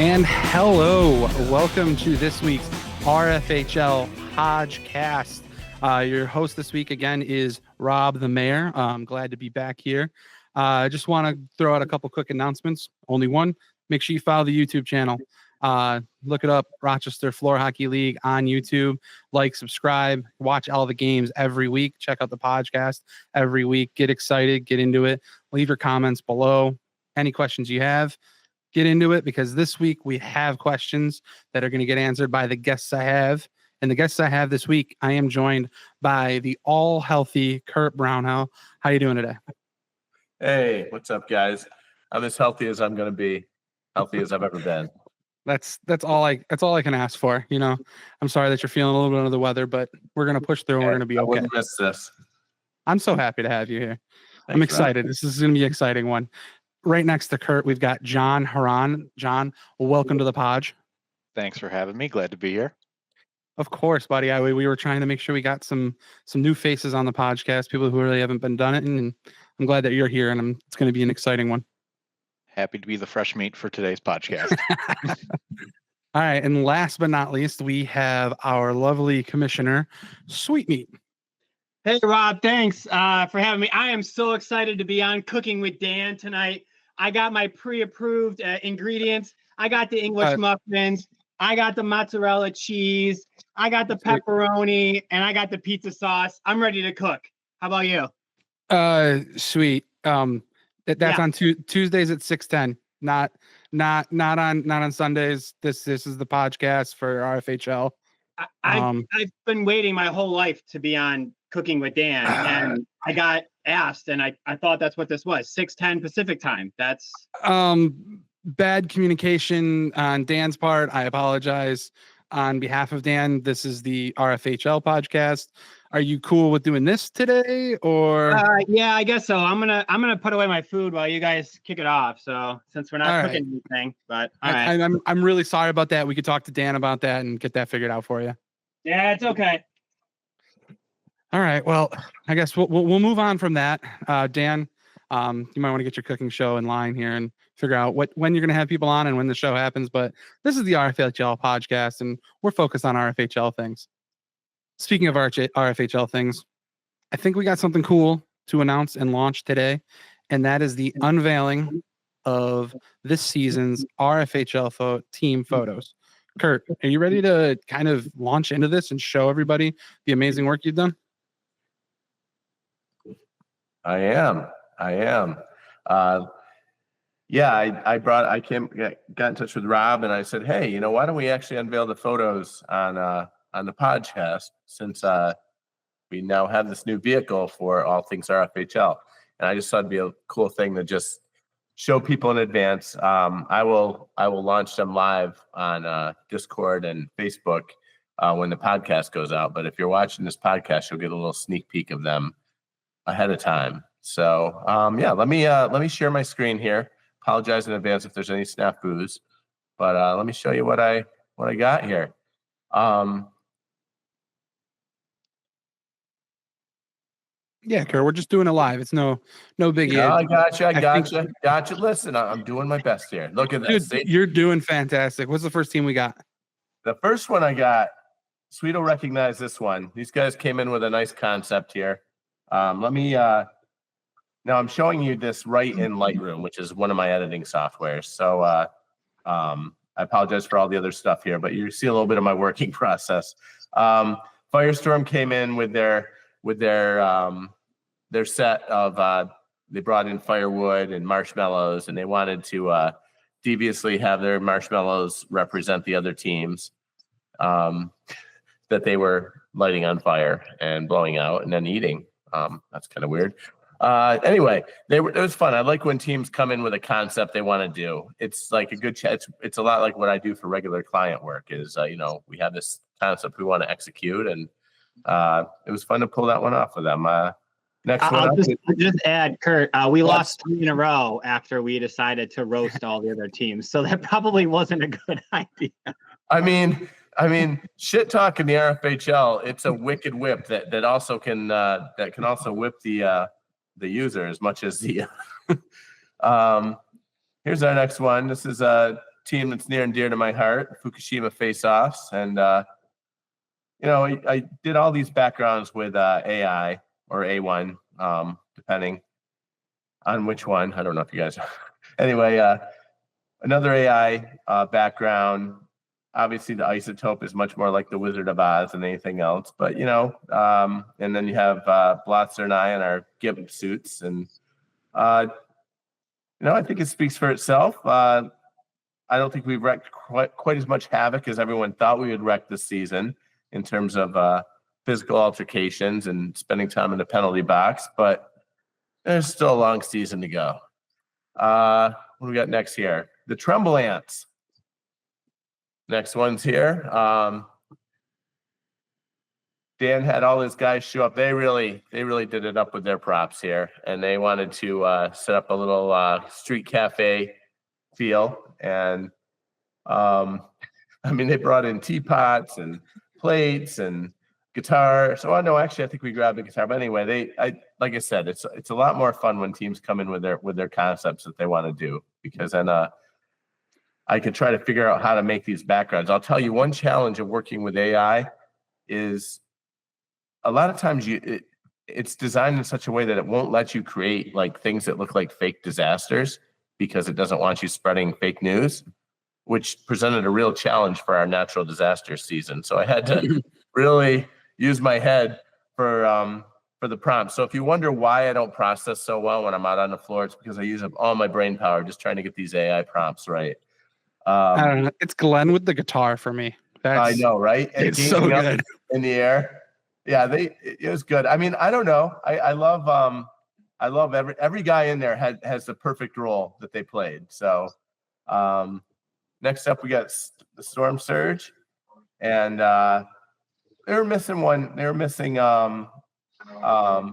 And hello, welcome to this week's RFHL Podcast. Your host this week again is Rob the Mayor. I'm glad to be back here. I just want to throw out a couple quick announcements. Only one. Make sure you follow the YouTube channel. Look it up, Rochester Floor Hockey League on YouTube. Like, subscribe, watch all the games every week. Check out the podcast every week. Get excited, get into it. Leave your comments below. Any questions you have, get into it, because this week we have questions that are going to get answered by the guests I have. And the guests I have this week, I am joined by the all healthy Kurt Brownhill. How you doing today? Hey, what's up, guys? I'm as healthy as I'm going to be, healthy as I've ever been. That's all I can ask for. You know, I'm sorry that you're feeling a little bit under the weather, but we're going to push through and we're going to be okay. I wouldn't miss this. I'm so happy to have you here. Thanks, I'm excited. Rob. This is going to be an exciting one. Right next to Kurt, we've got John Haran. John, welcome to the pod. Thanks for having me. Glad to be here. Of course, buddy. We were trying to make sure we got some new faces on the podcast, people who really haven't been done it, and I'm glad that you're here, and it's going to be an exciting one. Happy to be the fresh meat for today's podcast. All right, and last but not least, we have our lovely commissioner, Sweetmeat. Hey, Rob, thanks for having me. I am so excited to be on Cooking with Dan tonight. I got my pre-approved ingredients. I got the English muffins. I got the mozzarella cheese. I got the pepperoni, and I got the pizza sauce. I'm ready to cook. How about you? Sweet. That's on Tuesdays at 6:10. Not on Sundays. This is the podcast for RFHL. I've been waiting my whole life to be on Cooking with Dan, and I got asked, and I thought that's what this was. 6:10 Pacific time. That's bad communication on Dan's part. I apologize on behalf of Dan. This is the RFHL podcast. Are you cool with doing this today, or? Yeah, I guess so. I'm gonna put away my food while you guys kick it off. So since we're not cooking anything, but all right. I'm really sorry about that. We could talk to Dan about that and get that figured out for you. Yeah, it's okay. All right. Well, I guess we'll move on from that. Dan, you might want to get your cooking show in line here and figure out when you're going to have people on and when the show happens. But this is the RFHL podcast, and we're focused on RFHL things. Speaking of RFHL things, I think we got something cool to announce and launch today, and that is the unveiling of this season's RFHL team photos. Kurt, are you ready to kind of launch into this and show everybody the amazing work you've done? I am. Yeah, I got in touch with Rob, and I said, hey, why don't we actually unveil the photos on the podcast, since we now have this new vehicle for all things RFHL. And I just thought it'd be a cool thing to just show people in advance. I will launch them live on Discord and Facebook when the podcast goes out. But if you're watching this podcast, you'll get a little sneak peek of them ahead of time. So let me share my screen here. Apologize in advance if there's any snafus, but let me show you what I got here. Yeah, Kurt, we're just doing it live. It's no biggie. No, I got you. Listen, I'm doing my best here. Look at this. Dude, you're doing fantastic. What's the first team we got? The first one I got, Sweet will recognize this one. These guys came in with a nice concept here. Now I'm showing you this right in Lightroom, which is one of my editing softwares. So I apologize for all the other stuff here, but you see a little bit of my working process. Firestorm came in with their set of they brought in firewood and marshmallows, and they wanted to deviously have their marshmallows represent the other teams that they were lighting on fire and blowing out and then eating. That's kind of weird. Anyway, it was fun. I like when teams come in with a concept they want to do. It's like a good chat. It's a lot like what I do for regular client work is, we have this concept we want to execute, and it was fun to pull that one off with them. Next one. I'll just add, Kurt, we lost 3 in a row after we decided to roast all the other teams. So that probably wasn't a good idea. I mean, shit talk in the RFHL, it's a wicked whip that also can also whip the user as much as the here's our next one. This is team that's near and dear to my heart, Fukushima face-offs. And, I did all these backgrounds with AI or A1, depending on which one. I don't know if you guys anyway, another AI background. Obviously, the isotope is much more like the Wizard of Oz than anything else. But, and then you have Blotzer and I in our GIMP suits. And, I think it speaks for itself. I don't think we've wrecked quite as much havoc as everyone thought we would wreck this season in terms of physical altercations and spending time in the penalty box. But there's still a long season to go. What do we got next here? The Tremble Ants. Next one's here. Dan had all his guys show up. They really did it up with their props here, and they wanted to set up a little street cafe feel. And they brought in teapots and plates and guitar. So actually, I think we grabbed the guitar. But anyway, like I said, it's a lot more fun when teams come in with their concepts that they want to do, because then I could try to figure out how to make these backgrounds. I'll tell you, one challenge of working with AI is a lot of times it's designed in such a way that it won't let you create like things that look like fake disasters, because it doesn't want you spreading fake news, which presented a real challenge for our natural disaster season. So I had to really use my head for the prompts. So if you wonder why I don't process so well when I'm out on the floor, it's because I use up all my brain power just trying to get these AI prompts right. I don't know. It's Glenn with the guitar for me. I know, right? And it's so good in the air. Yeah, it was good. I don't know. I love every guy in there has the perfect role that they played. So next up we got the Storm Surge, and they were missing one. They were missing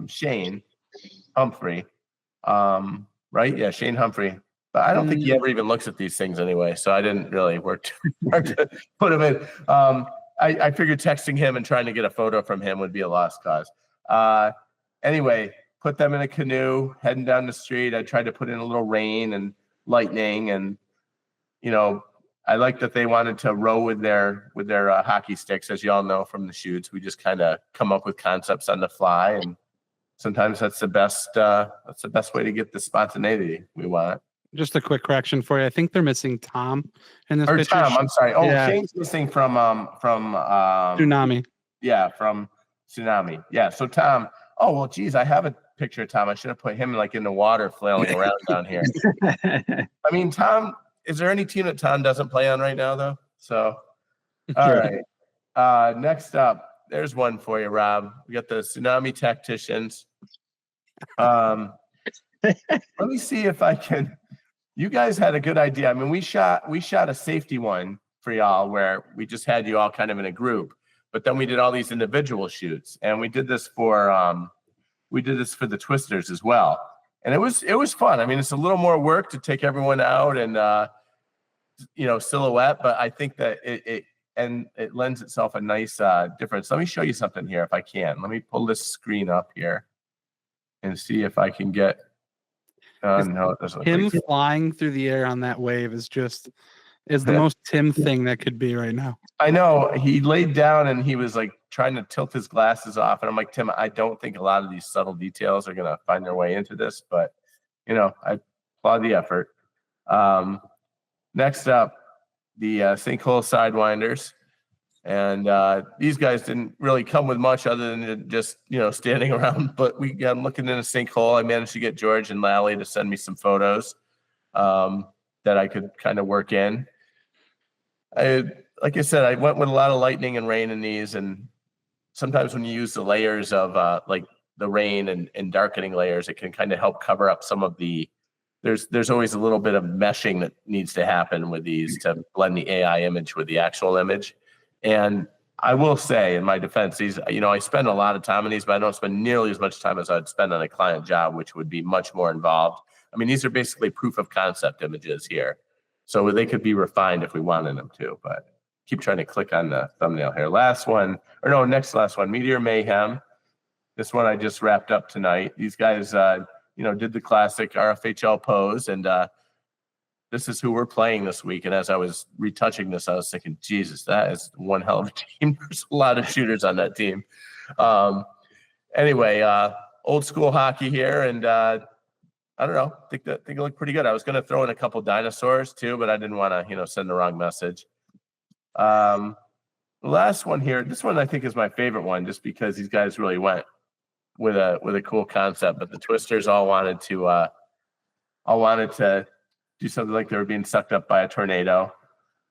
Shane Humphrey. Right? Yeah, Shane Humphrey. But I don't think he ever even looks at these things anyway, so I didn't really work too hard to put him in. I figured texting him and trying to get a photo from him would be a lost cause. Anyway, put them in a canoe, heading down the street. I tried to put in a little rain and lightning, and I like that they wanted to row with their hockey sticks, as you all know from the shoots. We just kind of come up with concepts on the fly, and sometimes that's the best way to get the spontaneity we want. Just a quick correction for you. I think they're missing Tom in this picture. Tom, I'm sorry. Oh, yeah. Shane's missing from Tsunami. Yeah, from Tsunami. Yeah. So Tom. Oh well, geez, I have a picture of Tom. I should have put him like in the water flailing around down here. Tom. Is there any team that Tom doesn't play on right now, though? So, all right. Next up, there's one for you, Rob. We got the Tsunami Tacticians. Let me see if I can. You guys had a good idea. We shot a safety one for y'all where we just had you all kind of in a group, but then we did all these individual shoots, and we did this for the Twisters as well, and it was fun. It's a little more work to take everyone out and silhouette, but I think that it lends itself a nice difference. Let me show you something here if I can. Let me pull this screen up here and see if I can get. No, it doesn't. Him flying through the air on that wave is the most Tim thing that could be right now. I know. He laid down and he was like trying to tilt his glasses off, and I'm like, Tim, I don't think a lot of these subtle details are gonna find their way into this, but I applaud the effort. Next up, the sinkhole sidewinders. And these guys didn't really come with much other than just, standing around. But we got looking in a sinkhole. I managed to get George and Lally to send me some photos that I could kind of work in. Like I said, I went with a lot of lightning and rain in these. And sometimes when you use the layers of like the rain and darkening layers, it can kind of help cover up some of the. There's always a little bit of meshing that needs to happen with these to blend the AI image with the actual image. And I will say, in my defense, these, I spend a lot of time on these, but I don't spend nearly as much time as I'd spend on a client job, which would be much more involved. These are basically proof of concept images here. So they could be refined if we wanted them to, but keep trying to click on the thumbnail here. Next last one, Meteor Mayhem. This one I just wrapped up tonight. These guys, did the classic RFHL pose, and this is who we're playing this week. And as I was retouching this, I was thinking, Jesus, that is one hell of a team. There's a lot of shooters on that team. Anyway, old school hockey here, and I don't know. Think it looked pretty good. I was going to throw in a couple dinosaurs too, but I didn't want to, send the wrong message. The last one here, this one I think is my favorite one, just because these guys really went with a cool concept. But the Twisters all wanted to do something like they were being sucked up by a tornado.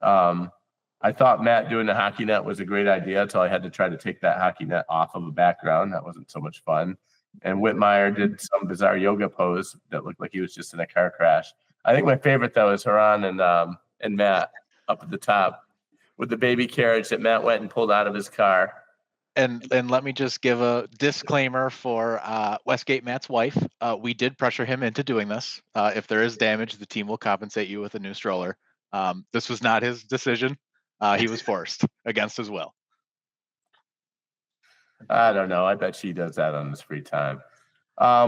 I thought Matt doing the hockey net was a great idea until I had to try to take that hockey net off of a background. That wasn't so much fun. And Whitmire did some bizarre yoga pose that looked like he was just in a car crash. I think my favorite, though, is Haran and Matt up at the top with the baby carriage that Matt went and pulled out of his car. And let me just give a disclaimer for Westgate Matt's wife. We did pressure him into doing this. If there is damage, the team will compensate you with a new stroller. This was not his decision. He was forced against his will. I don't know. I bet she does that on his free time.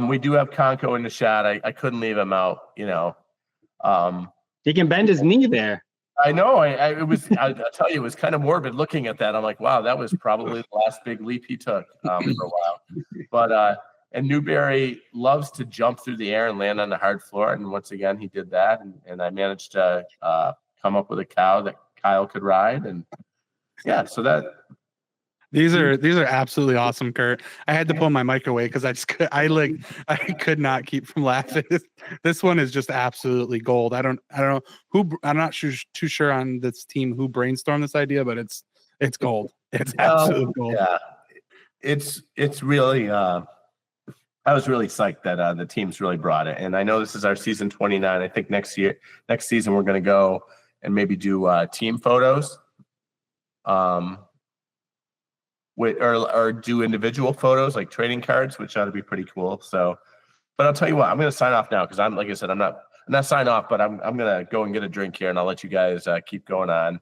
We do have Conco in the shot. I couldn't leave him out, He can bend his knee there. I know. I'll tell you, it was kind of morbid looking at that. I'm like, wow, that was probably the last big leap he took for a while. But and Newberry loves to jump through the air and land on the hard floor. And once again, he did that. And I managed to come up with a cow that Kyle could ride. And yeah, so that. These are absolutely awesome, Kurt. I had to pull my mic away because I could not keep from laughing. This one is just absolutely gold. I don't know who. I'm not too sure on this team who brainstormed this idea, but it's gold. It's absolute gold. Yeah, it's really. I was really psyched that the team's really brought it, and I know this is our season 29. I think next season we're going to go and maybe do team photos. Or do individual photos like trading cards, which ought to be pretty cool. So, but I'll tell you what, I'm going to sign off now because I'm, like I said, I'm not sign off, but I'm going to go and get a drink here, and I'll let you guys keep going on,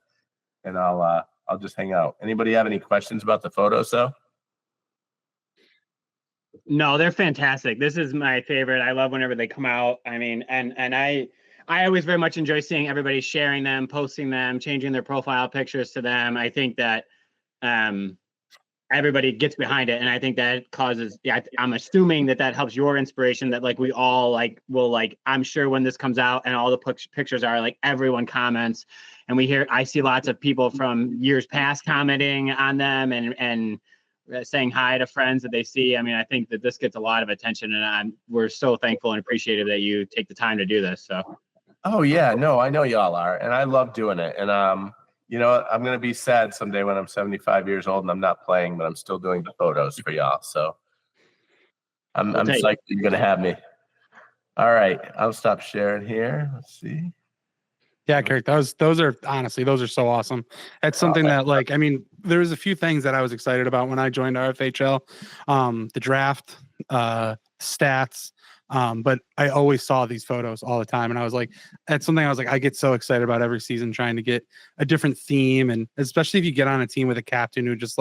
and I'll just hang out. Anybody have any questions about the photos though? No, they're fantastic. This is my favorite. I love whenever they come out. I mean, and I always very much enjoy seeing everybody sharing them, posting them, changing their profile pictures to them. I think that everybody gets behind it, and I think that causes. Yeah, I'm assuming that helps your inspiration. That like we all will I'm sure when this comes out and all the pictures are everyone comments, and I see lots of people from years past commenting on them and saying hi to friends that they see. I mean, I think that this gets a lot of attention, and we're so thankful and appreciative that you take the time to do this. So. Oh yeah, no, I know y'all are, and I love doing it, and you know what? I'm going to be sad someday when I'm 75 years old and I'm not playing, but I'm still doing the photos for y'all. So I'm psyched you're going to have me. All right. I'll stop sharing here. Let's see. Yeah, Kirk, those are honestly, those are so awesome. That's something that there was a few things that I was excited about when I joined RFHL, the draft, stats, but I always saw these photos all the time. And I was like, that's something I was like, I get so excited about every season trying to get a different theme. And especially if you get on a team with a captain who just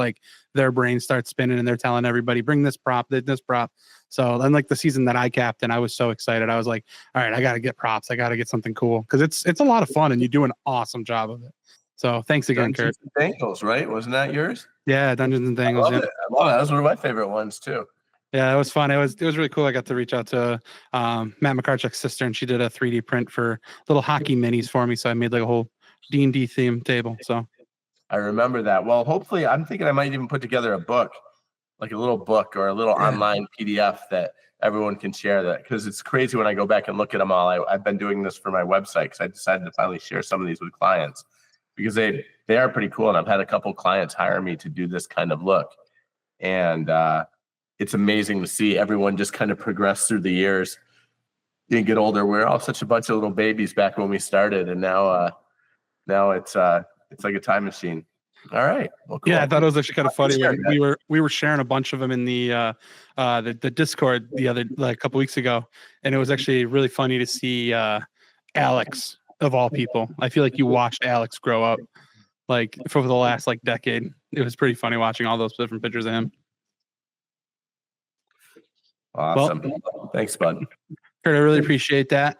their brain starts spinning and they're telling everybody, bring this prop, this prop. So then the season that I captained, I was so excited. I was like, all right, I got to get props. I got to get something cool. Cause it's a lot of fun and you do an awesome job of it. So thanks again, Dungeons Kurt. and Dangles, right? Wasn't that yours? Yeah. Dungeons and Dangles. I love it. That was one of my favorite ones too. Yeah, it was fun. It was really cool. I got to reach out to Matt McCarchuk's sister, and she did a 3D print for little hockey minis for me. So I made a whole D&D theme table. So I remember that. Well, hopefully, I'm thinking I might even put together a book, like a little book or a little online PDF that everyone can share. That because it's crazy when I go back and look at them all. I've been doing this for my website because I decided to finally share some of these with clients because they are pretty cool, and I've had a couple clients hire me to do this kind of look, and it's amazing to see everyone just kind of progress through the years and get older. We're all such a bunch of little babies back when we started, and now it's like a time machine. All right. Well, cool. Yeah, I thought it was actually kind of funny. We were sharing a bunch of them in the Discord a couple weeks ago, and it was actually really funny to see Alex of all people. I feel like you watched Alex grow up for the last decade. It was pretty funny watching all those different pictures of him. Awesome. Well, thanks, bud. Kurt, I really appreciate that.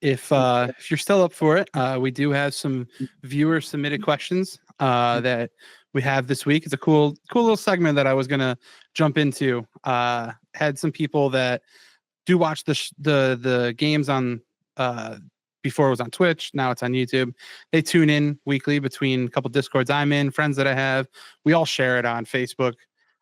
if you're still up for it, we do have some viewer submitted questions that we have this week. It's a cool little segment that I was gonna jump into. Had some people that do watch the games on before it was on Twitch. Now it's on YouTube. They tune in weekly between a couple Discords I'm in, friends that I have. We all share it on Facebook.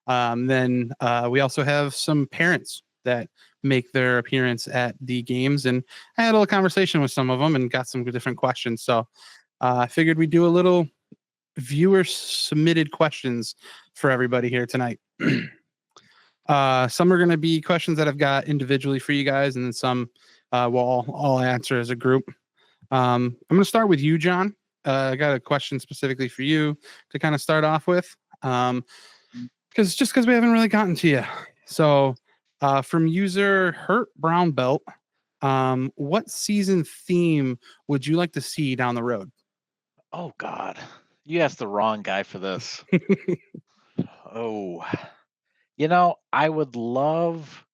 Then we also have some parents that make their appearance at the games, and I had a little conversation with some of them and got some different questions. So I figured we'd do a little viewer submitted questions for everybody here tonight. Some are going to be questions that I've got individually for you guys, and then some we'll all answer as a group. I'm going to start with you, John. I got a question specifically for you to kind of start off with, because we haven't really gotten to you. So from user Hurt Brown Belt, what season theme would you like to see down the road? Oh God, you asked the wrong guy for this. Oh, I would love.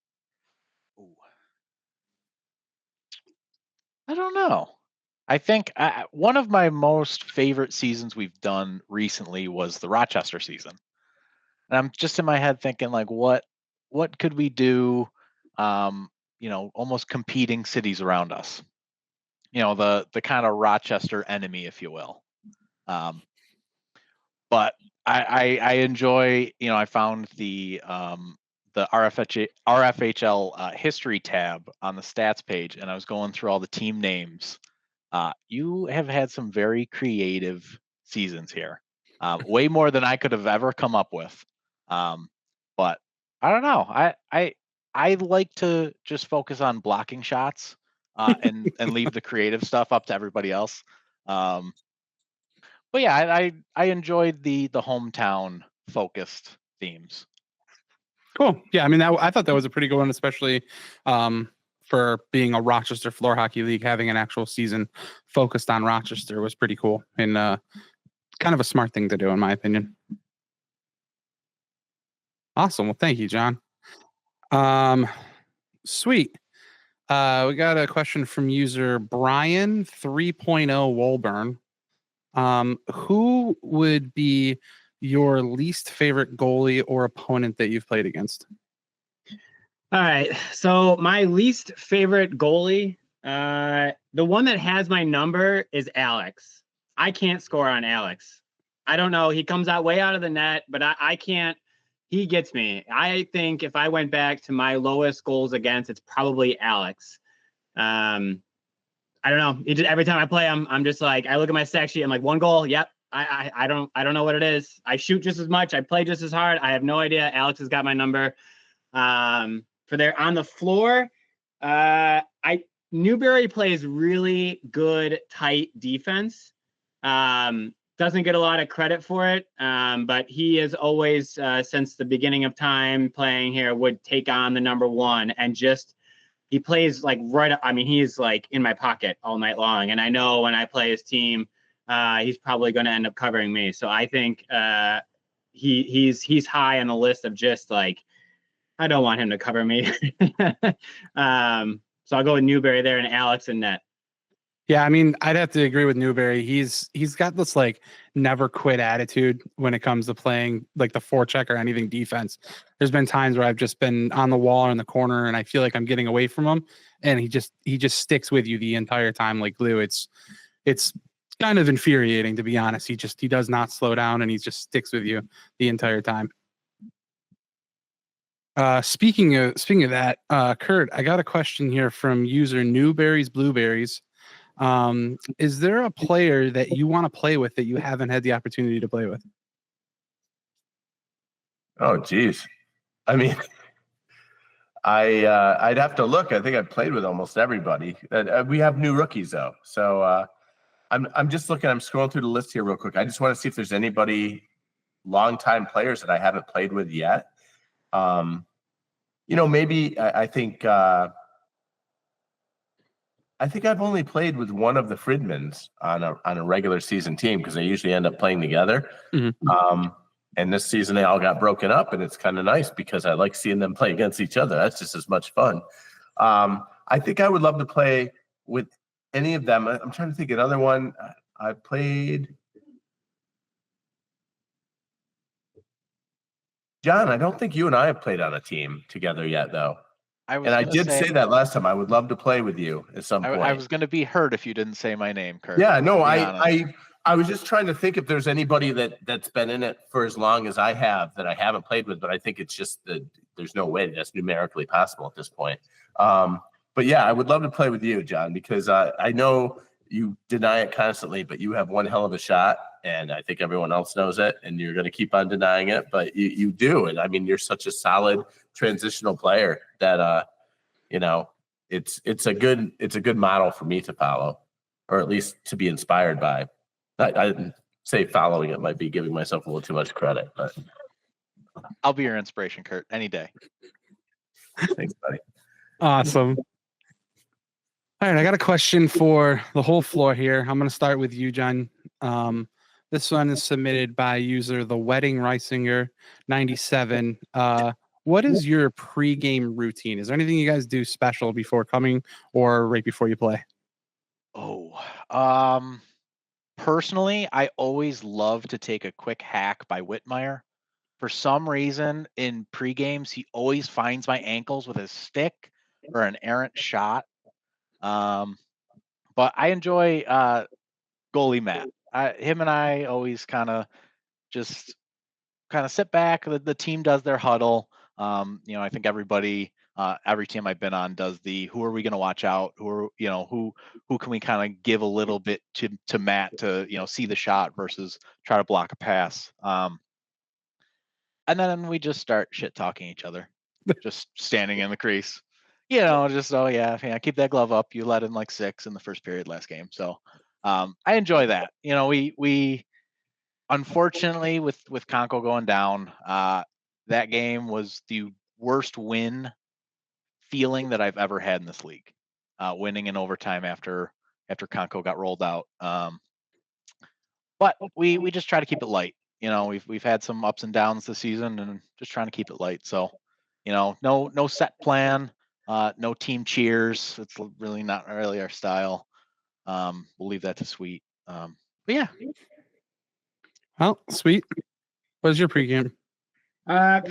I don't know. I think one of my most favorite seasons we've done recently was the Rochester season. And I'm just in my head thinking, like, what could we do? Almost competing cities around us. The kind of Rochester enemy, if you will. But I enjoy. I found the RFHL history tab on the stats page, and I was going through all the team names. You have had some very creative seasons here, way more than I could have ever come up with. But I don't know. I like to just focus on blocking shots and leave the creative stuff up to everybody else. But yeah, I enjoyed the hometown focused themes. Cool. Yeah, I mean, I thought that was a pretty good one, especially for being a Rochester floor hockey league. Having an actual season focused on Rochester was pretty cool and kind of a smart thing to do, in my opinion. Awesome. Well, thank you, John. Sweet. We got a question from user Brian 3.0 Wolburn. Who would be your least favorite goalie or opponent that you've played against? All right. So my least favorite goalie, the one that has my number is Alex. I can't score on Alex. I don't know. He comes out way out of the net, but I can't. He gets me. I think if I went back to my lowest goals against, it's probably Alex. I don't know. Every time I play him, I'm just like, I look at my stat sheet. I'm like, one goal. Yep. I don't know what it is. I shoot just as much. I play just as hard. I have no idea. Alex has got my number. For there on the floor, Newberry plays really good, tight defense. Doesn't get a lot of credit for it, but he is always, since the beginning of time playing here, would take on the number one and just he plays like right. I mean, he's like in my pocket all night long, and I know when I play his team, he's probably going to end up covering me. So I think he's high on the list of just like I don't want him to cover me. So I'll go with Newberry there and Alex in net. Yeah, I mean, I'd have to agree with Newberry. He's got this like never quit attitude when it comes to playing like the forecheck or anything defense. There's been times where I've just been on the wall or in the corner and I feel like I'm getting away from him, and he just sticks with you the entire time like glue. It's kind of infuriating, to be honest. He does not slow down, and he just sticks with you the entire time. Speaking of that, Kurt, I got a question here from user Newberry's Blueberries. Is there a player that you want to play with that you haven't had the opportunity to play with? Oh, geez. I mean, I'd have to look. I think I've played with almost everybody. We have new rookies though, so I'm just looking. I'm scrolling through the list here real quick. I just want to see if there's anybody longtime players that I haven't played with yet. Maybe I think I've only played with one of the Fridmans on a regular season team because they usually end up playing together. Mm-hmm. And this season they all got broken up, and it's kind of nice because I like seeing them play against each other. That's just as much fun. I think I would love to play with any of them. I'm trying to think another one. I played. John, I don't think you and I have played on a team together yet, though. I did say that last time. I would love to play with you at some point. I was going to be hurt if you didn't say my name, Kurt. Yeah, no, I was just trying to think if there's anybody that's been in it for as long as I have that I haven't played with, but I think it's just that there's no way that's numerically possible at this point. But yeah, I would love to play with you, John, because I know you deny it constantly, but you have one hell of a shot, and I think everyone else knows it, and you're going to keep on denying it, but you do. And I mean, you're such a solid transitional player that it's a good model for me to follow, or at least to be inspired by. I say following it might be giving myself a little too much credit, but I'll be your inspiration, Kurt, any day. Thanks, buddy. Awesome. All right, I got a question for the whole floor here. I'm going to start with you, John. This one is submitted by user The Wedding Reisinger 97. What is your pregame routine? Is there anything you guys do special before coming or right before you play? Personally, I always love to take a quick hack by Whitmire. For some reason, in pre-games, he always finds my ankles with his stick or an errant shot. But I enjoy goalie Matt. Him and I always kind of sit back. The team does their huddle. I think everybody, every team I've been on does the who are we going to watch out? Who can we kind of give a little bit to Matt to see the shot versus try to block a pass. And then we just start shit talking each other, just standing in the crease. Keep that glove up. You let in like 6 in the first period last game. So I enjoy that. We unfortunately with Conco going down, that game was the worst win feeling that I've ever had in this league. Winning in overtime after Conco got rolled out. But we just try to keep it light. We've had some ups and downs this season, and just trying to keep it light. So, no set plan, no team cheers. It's really not really our style. We'll leave that to Sweet. But yeah. Well, Sweet. What was your pregame? There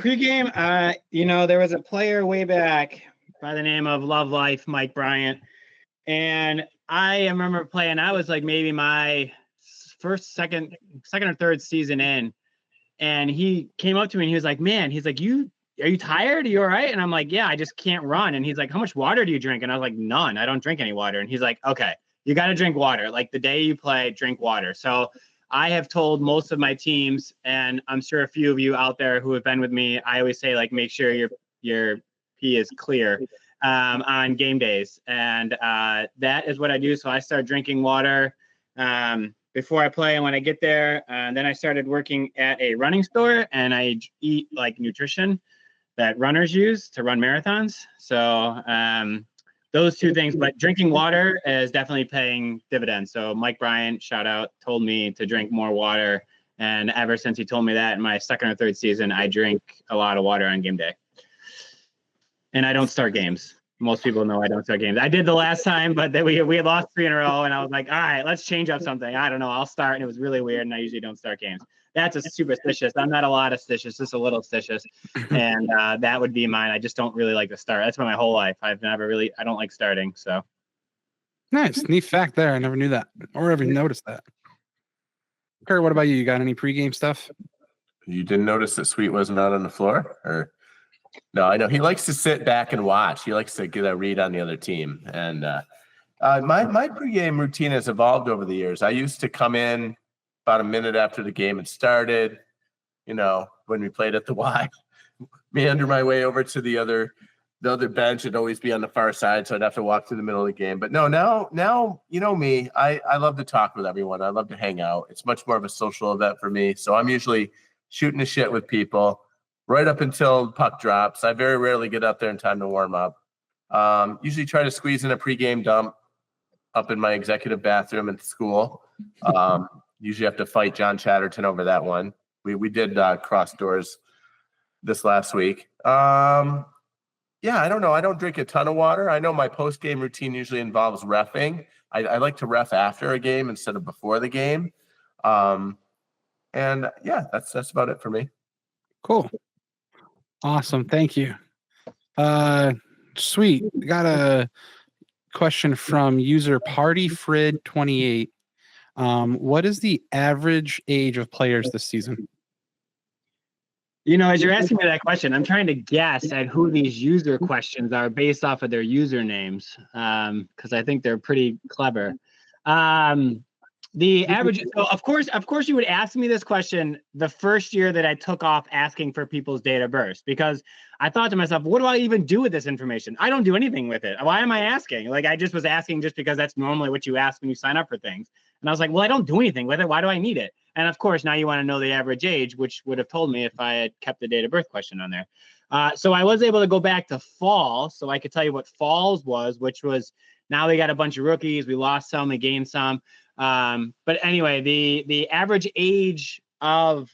was a player way back by the name of Love Life, Mike Bryant. And I remember playing, I was like maybe my second or third season in. And he came up to me and he was like, man, he's like, are you tired? Are you all right? And I'm like, yeah, I just can't run. And he's like, how much water do you drink? And I was like, none. I don't drink any water. And he's like, okay, you got to drink water. Like the day you play, drink water. So I have told most of my teams, and I'm sure a few of you out there who have been with me, I always say, like, make sure your pee is clear on game days. And that is what I do. So I start drinking water before I play. And when I get there, then I started working at a running store, and I eat like nutrition that runners use to run marathons. So those two things, but drinking water is definitely paying dividends. So Mike Bryant, shout out, told me to drink more water. And ever since he told me that in my second or third season, I drink a lot of water on game day. And I don't start games. Most people know I don't start games. I did the last time, but then we lost 3 in a row. And I was like, all right, let's change up something. I don't know. I'll start. And it was really weird. And I usually don't start games. That's a superstitious. I'm not a lot of stitious, just a little stitious. And that would be mine. I just don't really like to start. That's been my whole life. I don't like starting. So nice. Neat fact there. I never knew that or ever noticed that. Kurt, what about you? You got any pregame stuff? You didn't notice that Sweet wasn't out on the floor? Or no, I know he likes to sit back and watch. He likes to get a read on the other team. And my pregame routine has evolved over the years. I used to come in about a minute after the game had started, when we played at the Y, meander my way over to the other bench. It'd always be on the far side, so I'd have to walk through the middle of the game. But no, now you know me. I love to talk with everyone. I love to hang out. It's much more of a social event for me. So I'm usually shooting the shit with people right up until puck drops. I very rarely get up there in time to warm up. Usually try to squeeze in a pregame dump up in my executive bathroom at the school. Usually have to fight John Chatterton over that one. We did cross doors this last week. Yeah, I don't know. I don't drink a ton of water. I know my post-game routine usually involves reffing. I like to ref after a game instead of before the game. And yeah, that's about it for me. Cool. Awesome. Thank you. Sweet. Got a question from user PartyFrid28. What is the average age of players this season? As you're asking me that question, I'm trying to guess at who these user questions are based off of their usernames, because I think they're pretty clever. The average, so of course, you would ask me this question the first year that I took off asking for people's date of birth, because I thought to myself, what do I even do with this information? I don't do anything with it. Why am I asking? Like, I just was asking just because that's normally what you ask when you sign up for things. And I was like, well, I don't do anything with it. Why do I need it? And of course, now you want to know the average age, which would have told me if I had kept the date of birth question on there. So I was able to go back to fall. So I could tell you what falls was, which was, now we got a bunch of rookies. We lost some, we gained some. But anyway, the average age of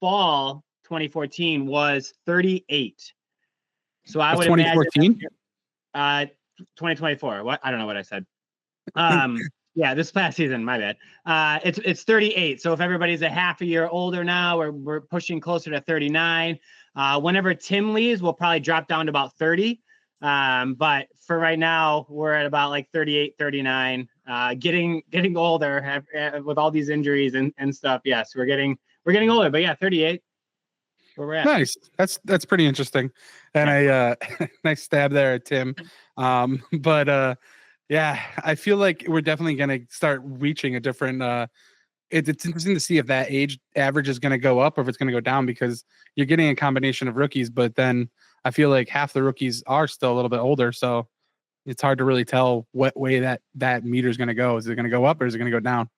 fall 2014 was 38. So I would 2014? 2024. What? I don't know what I said. Yeah, this past season, my bad. It's 38. So if everybody's a half a year older now, we're pushing closer to 39. Whenever Tim leaves, we'll probably drop down to about 30. But for right now, we're at about like 38, 39. Getting older with all these injuries and stuff. Yes, we're getting older. But yeah, 38. Where we're at. Nice. That's pretty interesting. And I nice stab there at Tim. But yeah, I feel like we're definitely going to start reaching a different. It's interesting to see if that age average is going to go up or if it's going to go down, because you're getting a combination of rookies, but then I feel like half the rookies are still a little bit older, so it's hard to really tell what way that meter is going to go. Is it going to go up or is it going to go down?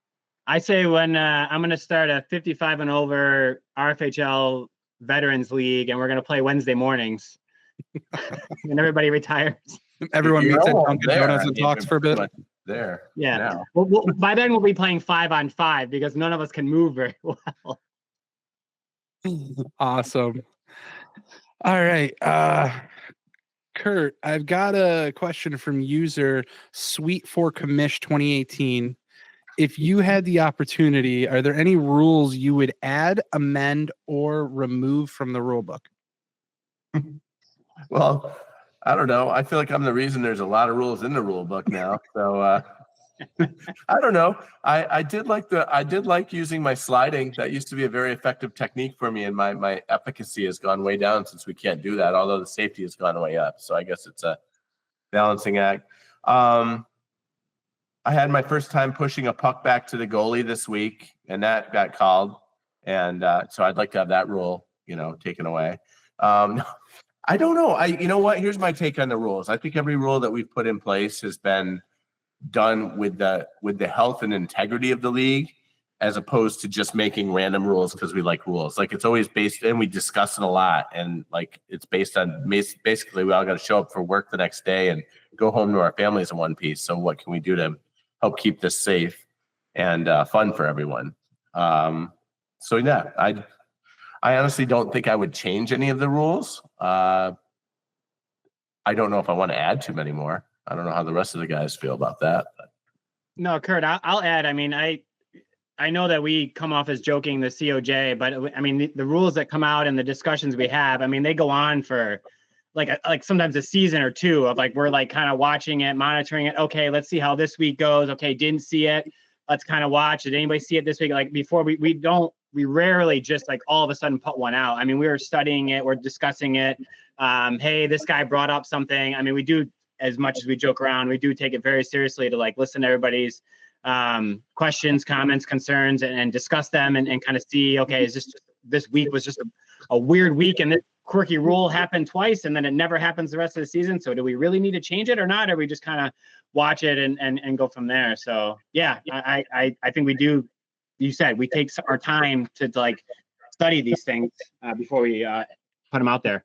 I say when I'm going to start a 55 and over RFHL Veterans League, and we're going to play Wednesday mornings, and everybody retires. Everyone meets at Dunkin' Donuts and talks for a bit. There. Yeah. Well, by then we'll be playing 5-on-5 because none of us can move very well. Awesome. All right. Kurt, I've got a question from user Sweet for Commish 2018. If you had the opportunity, are there any rules you would add, amend, or remove from the rule book? Well, I don't know. I feel like I'm the reason there's a lot of rules in the rule book now. So I don't know. I did like using my sliding. That used to be a very effective technique for me, and my efficacy has gone way down since we can't do that, although the safety has gone way up. So I guess it's a balancing act. I had my first time pushing a puck back to the goalie this week, and that got called. And so I'd like to have that rule, taken away. I don't know. You know what? Here's my take on the rules. I think every rule that we've put in place has been done with the health and integrity of the league, as opposed to just making random rules because we like rules. Like, it's always based, and we discuss it a lot, and like it's based on basically we all got to show up for work the next day and go home to our families in one piece. So what can we do to help keep this safe and fun for everyone? So yeah, I honestly don't think I would change any of the rules. I don't know if I want to add too many more. I don't know how the rest of the guys feel about that. No, Kurt, I'll add. I mean, I know that we come off as joking the COJ, but I mean, the rules that come out and the discussions we have, I mean, they go on for like sometimes a season or two of like, we're like kind of watching it, monitoring it. Okay, let's see how this week goes. Okay, didn't see it. Let's kind of watch. Did anybody see it this week? Like before, we rarely just like all of a sudden put one out. I mean, we were studying it, we're discussing it. Hey, this guy brought up something. I mean, we do, as much as we joke around, we do take it very seriously to like listen to everybody's questions, comments, concerns, and discuss them and kind of see, okay, is this week was just a weird week and this quirky rule happened twice and then it never happens the rest of the season. So do we really need to change it or not? Or we just kind of watch it and go from there? So yeah, I think we do. You said we take our time to like study these things before we put them out there.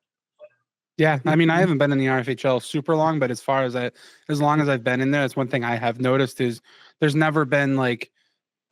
Yeah, I mean, I haven't been in the RFHL super long, but as long as I've been in there, that's one thing I have noticed is there's never been like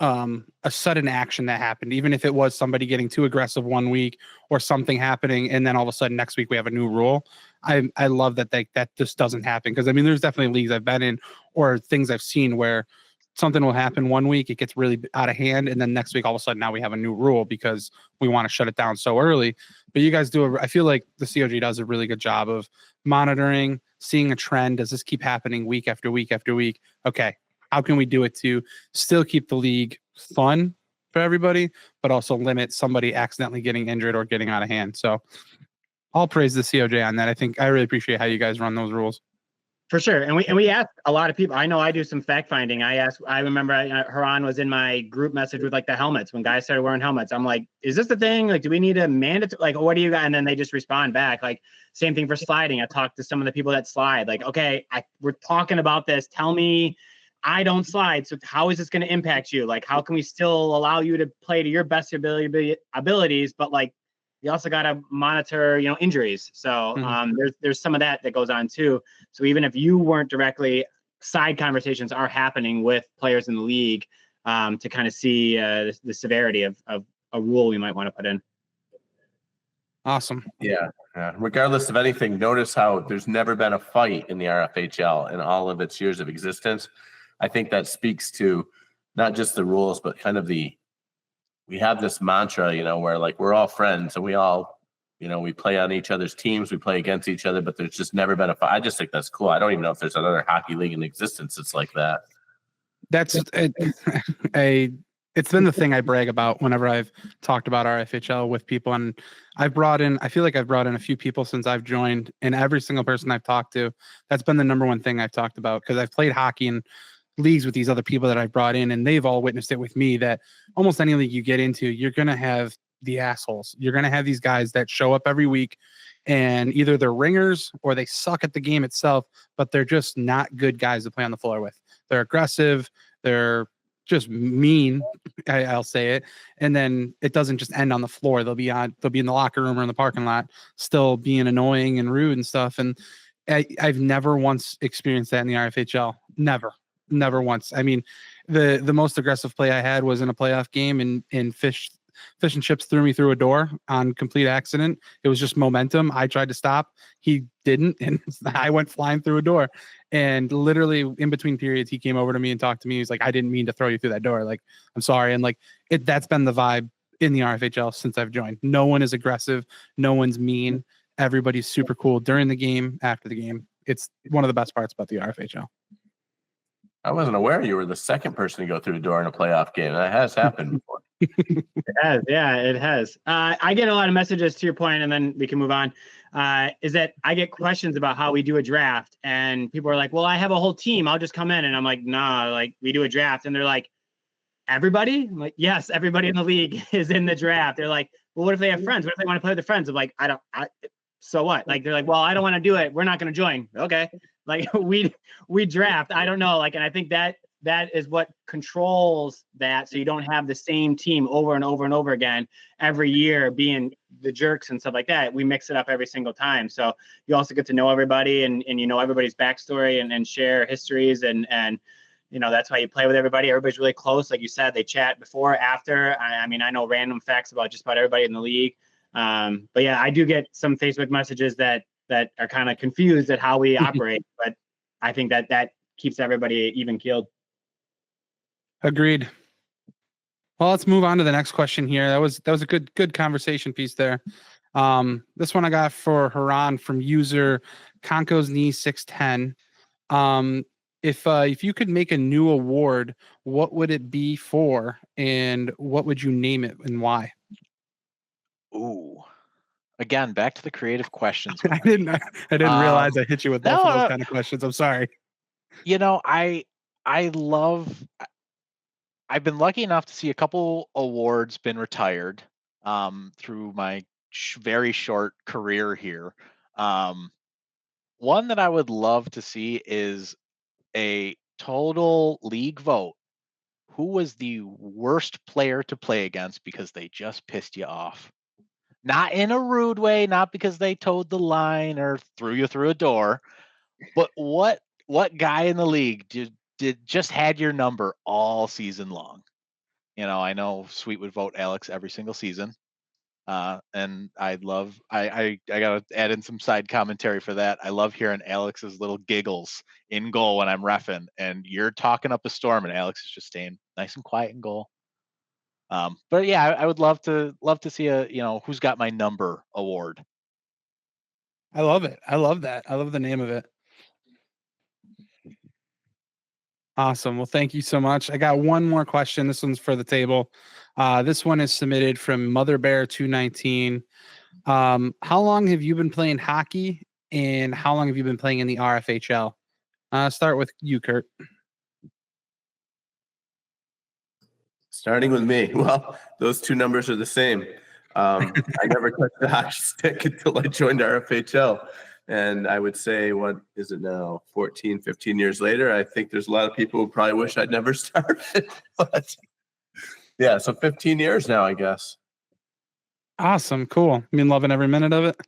a sudden action that happened, even if it was somebody getting too aggressive one week or something happening, and then all of a sudden next week we have a new rule. I love that that just doesn't happen, because I mean there's definitely leagues I've been in or things I've seen where something will happen one week, it gets really out of hand, and then next week all of a sudden now we have a new rule because we want to shut it down so early. But you guys do I feel like the COG does a really good job of monitoring, seeing a trend. Does this keep happening week after week after week? Okay, how can we do it to still keep the league fun for everybody, but also limit somebody accidentally getting injured or getting out of hand? So I'll praise the COJ on that. I think I really appreciate how you guys run those rules. For sure. And we asked a lot of people. I know I do some fact finding. I remember Haran was in my group message with like the helmets. When guys started wearing helmets, I'm like, is this the thing? Like, do we need a mandate? Like, what do you got? And then they just respond back. Like, same thing for sliding. I talked to some of the people that slide. Like, okay, we're talking about this. Tell me I don't slide. So how is this going to impact you? Like, how can we still allow you to play to your best abilities, but like, you also got to monitor, injuries. So there's some of that goes on too. So even if you weren't directly, side conversations are happening with players in the league to kind of see the severity of a rule we might want to put in. Awesome. Yeah. Regardless of anything, notice how there's never been a fight in the RFHL in all of its years of existence. I think that speaks to not just the rules, but kind of we have this mantra, where like we're all friends and we all, we play on each other's teams, we play against each other, but there's just never been a fight. I just think that's cool. I don't even know if there's another hockey league in existence that's like that. That's it's been the thing I brag about whenever I've talked about RFHL with people. And I feel like I've brought in a few people since I've joined, and every single person I've talked to, that's been the number one thing I've talked about, because I've played hockey in leagues with these other people that I've brought in, and they've all witnessed it with me, that almost any league you get into, you're going to have the assholes. You're going to have these guys that show up every week, and either they're ringers or they suck at the game itself, but they're just not good guys to play on the floor with. They're aggressive. They're just mean. I'll say it. And then it doesn't just end on the floor. They'll be in the locker room or in the parking lot, still being annoying and rude and stuff. And I've never once experienced that in the RFHL. Never once. I mean, the most aggressive play I had was in a playoff game, and Fish and Chips threw me through a door on complete accident. It was just momentum. I tried to stop. He didn't, and I went flying through a door. And literally in between periods, he came over to me and talked to me. He's like, I didn't mean to throw you through that door. Like, I'm sorry. And like that's been the vibe in the RFHL since I've joined. No one is aggressive. No one's mean. Everybody's super cool during the game, after the game. It's one of the best parts about the RFHL. I wasn't aware you were the second person to go through the door in a playoff game. That has happened before. It has. Yeah, it has. I get a lot of messages to your point, and then we can move on. Is that I get questions about how we do a draft, and people are like, well, I have a whole team. I'll just come in. And I'm like, nah, like we do a draft. And they're like, everybody? I'm like, yes, everybody in the league is in the draft. They're like, well, what if they have friends? What if they want to play with their friends? I'm like, so what? Like, they're like, well, I don't want to do it. We're not going to join. Okay. Like we draft. I don't know. Like, and I think that is what controls that. So you don't have the same team over and over and over again every year being the jerks and stuff like that. We mix it up every single time. So you also get to know everybody and everybody's backstory and share histories and that's why you play with everybody. Everybody's really close. Like you said, they chat before, after. I mean, I know random facts about just about everybody in the league. But yeah, I do get some Facebook messages that are kind of confused at how we operate, but I think that keeps everybody even keeled. Agreed. Well, let's move on to the next question here. That was a good conversation piece there. This one I got for Haran from user Conco's Knee 610. If you could make a new award, what would it be for, and what would you name it and why? Ooh. Again, back to the creative questions. I didn't realize I hit you with both of those kind of questions. I'm sorry. I've been lucky enough to see a couple awards been retired through my very short career here. One that I would love to see is a total league vote. Who was the worst player to play against because they just pissed you off? Not in a rude way, not because they towed the line or threw you through a door, but what guy in the league did just had your number all season long? I know Sweet would vote Alex every single season. And I gotta add in some side commentary for that. I love hearing Alex's little giggles in goal when I'm reffing, and you're talking up a storm, and Alex is just staying nice and quiet in goal. But yeah, I would love to see a who's got my number award. I love it. I love that. I love the name of it. Awesome. Well, thank you so much. I got one more question. This one's for the table. This one is submitted from Mother Bear 219. How long have you been playing hockey, and how long have you been playing in the RFHL? Start with you, Kurt. Starting with me. Well, those two numbers are the same. I never touched the hockey stick until I joined RFHL. And I would say, what is it now, 14, 15 years later? I think there's a lot of people who probably wish I'd never started. But yeah, so 15 years now, I guess. Awesome. Cool. I mean, loving every minute of it.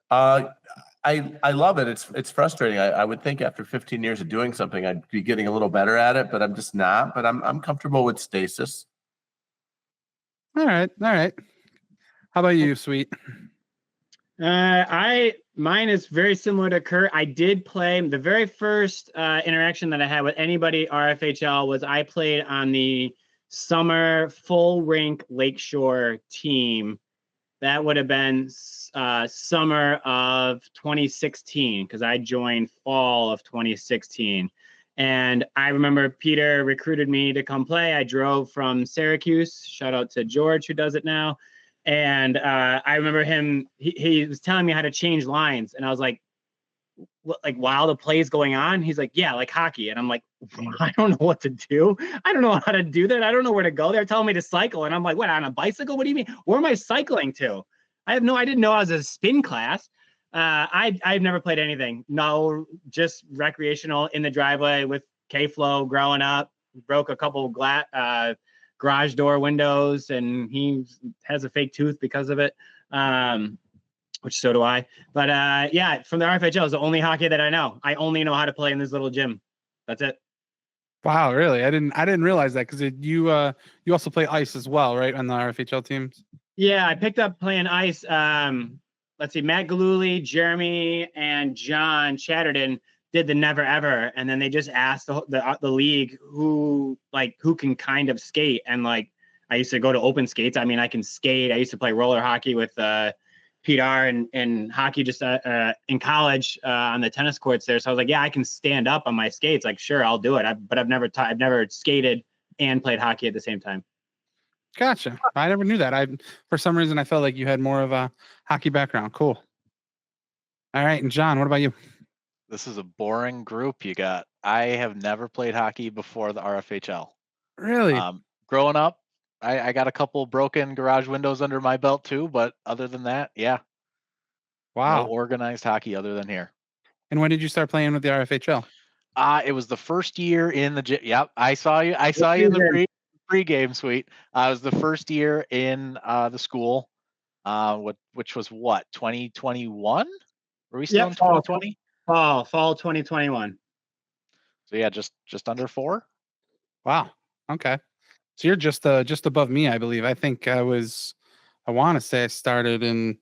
I love it. It's frustrating. I would think after 15 years of doing something, I'd be getting a little better at it, but I'm just not. But I'm comfortable with stasis. All right. How about you, Sweet? Mine is very similar to Kurt. I did play the very first interaction that I had with anybody RFHL was I played on the summer full rink Lakeshore team. That would have been summer of 2016 because I joined fall of 2016. And I remember Peter recruited me to come play. I drove from Syracuse. Shout out to George who does it now. And I remember him, he was telling me how to change lines. And I was like, what, like while the play's going on? He's like, yeah, like hockey. And I'm like, I don't know what to do. I don't know how to do that. I don't know where to go. They're telling me to cycle. And I'm like, what, on a bicycle? What do you mean? Where am I cycling to? I didn't know I was a spin class. I've never played anything. No, just recreational in the driveway with K-Flow growing up. Broke a couple garage door windows, and he has a fake tooth because of it, which so do I. But yeah, from the RFHL is the only hockey that I know. I only know how to play in this little gym. That's it. Wow, really? I didn't realize that because you also play ice as well, right, on the RFHL teams? Yeah, I picked up playing ice. Let's see, Matt Galuli, Jeremy, and John Chatterton did the never ever, and then they just asked the league who can kind of skate, and like I used to go to open skates. I mean, I can skate. I used to play roller hockey with Pete R and hockey just in college on the tennis courts there. So I was like, yeah, I can stand up on my skates. Like, sure, I'll do it. But I've never skated and played hockey at the same time. Gotcha. I never knew that. For some reason I felt like you had more of a hockey background. Cool. All right, and John, what about you? This is a boring group you got. I have never played hockey before the RFHL. Really? Growing up, I got a couple broken garage windows under my belt too, but other than that, yeah. Wow. No organized hockey other than here. And when did you start playing with the RFHL? It was the first year in the gym. Yep, I saw you in the pre-game suite. It was the first year in the school. Which was what, 2021? Were we still in 2020? Fall 2021. So yeah, just under 4. Wow. Okay. So you're just above me, I believe. I think I want to say I started in,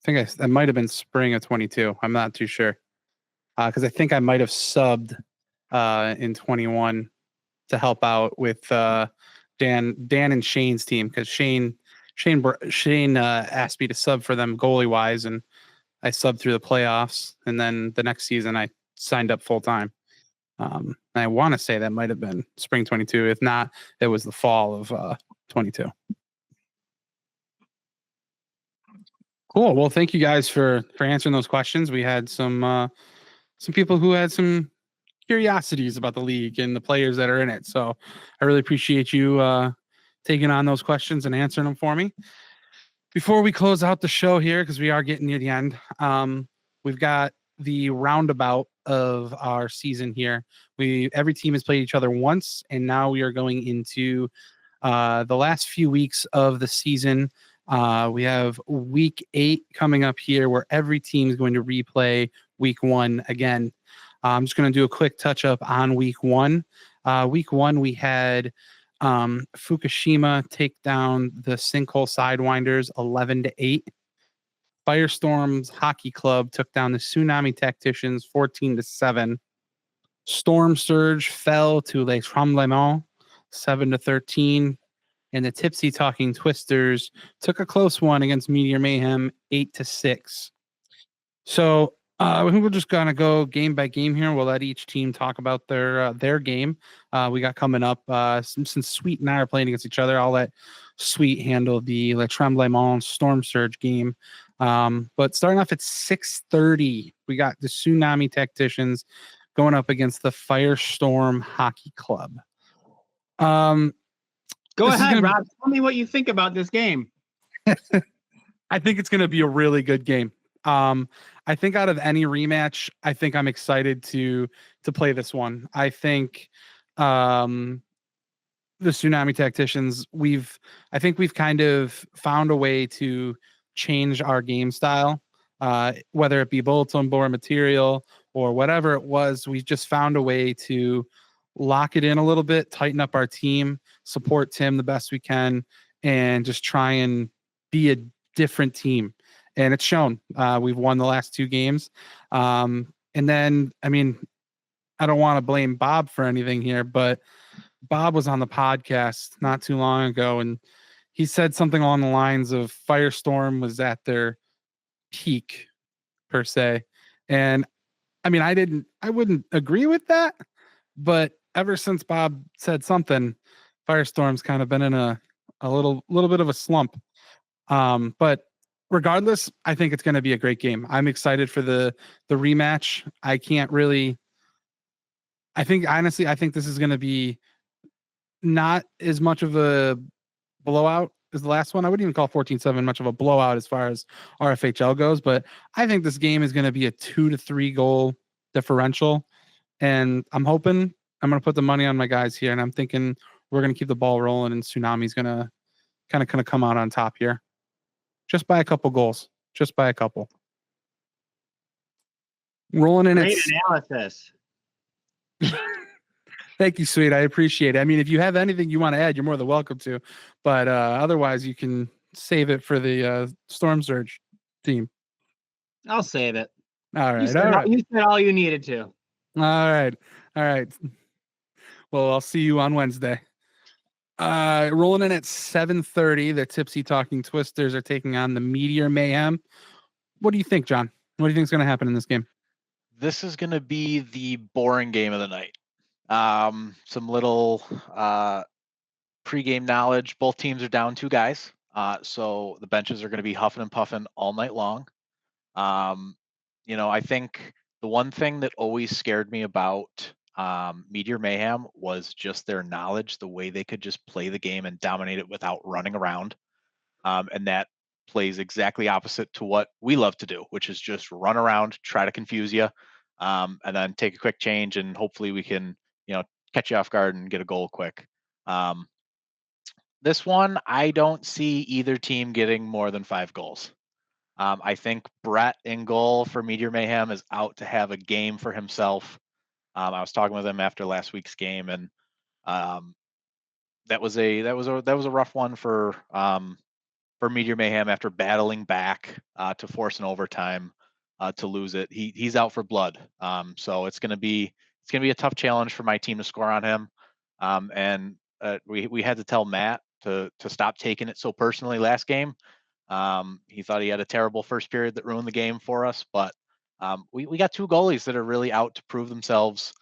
I might have been spring of 22. I'm not too sure. Because I think I might have subbed in 21 to help out with Dan and Shane's team, because Shane asked me to sub for them goalie wise, and I subbed through the playoffs, and then the next season I signed up full time. I want to say that might have been spring 22. If not, it was the fall of 22. Cool. Well, thank you guys for answering those questions. We had some people who had some curiosities about the league and the players that are in it. So I really appreciate you taking on those questions and answering them for me. Before we close out the show here, because we are getting near the end, we've got the roundabout of our season here. Every team has played each other once, and now we are going into the last few weeks of the season. We have week 8 coming up here, where every team is going to replay week 1 again. I'm just going to do a quick touch up on week 1. Week 1, we had Fukushima take down the Sinkhole Sidewinders 11-8. Firestorms Hockey Club took down the Tsunami Tacticians 14-7. Storm Surge fell to Les Tremblements 7-13. And the Tipsy Talking Twisters took a close one against Meteor Mayhem 8-6. So I think we're just gonna go game by game here. We'll let each team talk about their game. We got coming up. Since Sweet and I are playing against each other, I'll let Sweet handle the Le Tremblement Storm Surge game. But starting off at 6:30, we got the Tsunami Tacticians going up against the Firestorm Hockey Club. Go ahead, Rob. Tell me what you think about this game. I think it's going to be a really good game. I think out of any rematch, I think I'm excited to play this one. I think the Tsunami Tacticians, I think we've kind of found a way to change our game style, whether it be bulletin board material or whatever it was. We just found a way to lock it in a little bit, tighten up our team, support Tim the best we can, and just try and be a different team. And it's shown. We've won the last 2 games. And then, I mean, I don't want to blame Bob for anything here, but Bob was on the podcast not too long ago, and he said something along the lines of Firestorm was at their peak, per se. And I mean, I wouldn't agree with that, but ever since Bob said something, Firestorm's kind of been in a little bit of a slump. But regardless, I think it's going to be a great game. I'm excited for the rematch. I think this is going to be not as much of a blowout as the last one. I wouldn't even call 14-7 much of a blowout as far as RFHL goes, but I think this game is going to be a 2 to 3 goal differential. And I'm hoping I'm going to put the money on my guys here, and I'm thinking we're going to keep the ball rolling, and Tsunami's going to kind of come out on top here. Just by a couple goals. Just by a couple. Rolling in. Great analysis. Thank you, Sweet. I appreciate it. I mean, if you have anything you want to add, you're more than welcome to. But otherwise, you can save it for the Storm Surge team. I'll save it. All right. You said all you needed to. All right. Well, I'll see you on Wednesday. Rolling in at 7:30, the Tipsy Talking Twisters are taking on the Meteor Mayhem. What do you think, John? What do you think is going to happen in this game? This is going to be the boring game of the night. Some little pregame knowledge. Both teams are down 2 guys, so the benches are going to be huffing and puffing all night long. I think the one thing that always scared me about Meteor Mayhem was just their knowledge, the way they could just play the game and dominate it without running around. And that plays exactly opposite to what we love to do, which is just run around, try to confuse you, and then take a quick change, and hopefully we can, catch you off guard and get a goal quick. This one, I don't see either team getting more than 5 goals. I think Brett in goal for Meteor Mayhem is out to have a game for himself. I was talking with him after last week's game, and that was a rough one for Meteor Mayhem after battling back to force an overtime to lose it. He's out for blood, so it's gonna be a tough challenge for my team to score on him. And we had to tell Matt to stop taking it so personally last game. He thought he had a terrible first period that ruined the game for us, but we got 2 goalies that are really out to prove themselves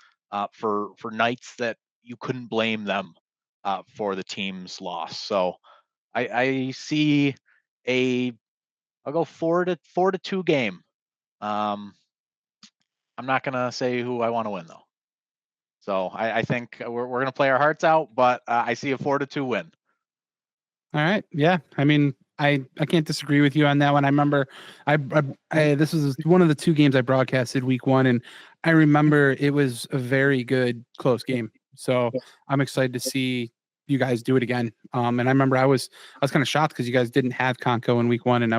for nights that you couldn't blame them for the team's loss. So I see I'll go 4-2 game. I'm not gonna say who I want to win though. So I think we're gonna play our hearts out, but I see a 4-2 win. All right. Yeah. I mean, I can't disagree with you on that one. I remember this was one of the 2 games I broadcasted week 1, and I remember it was a very good close game. So I'm excited to see you guys do it again. And I remember I was kind of shocked because you guys didn't have Conco in week 1, and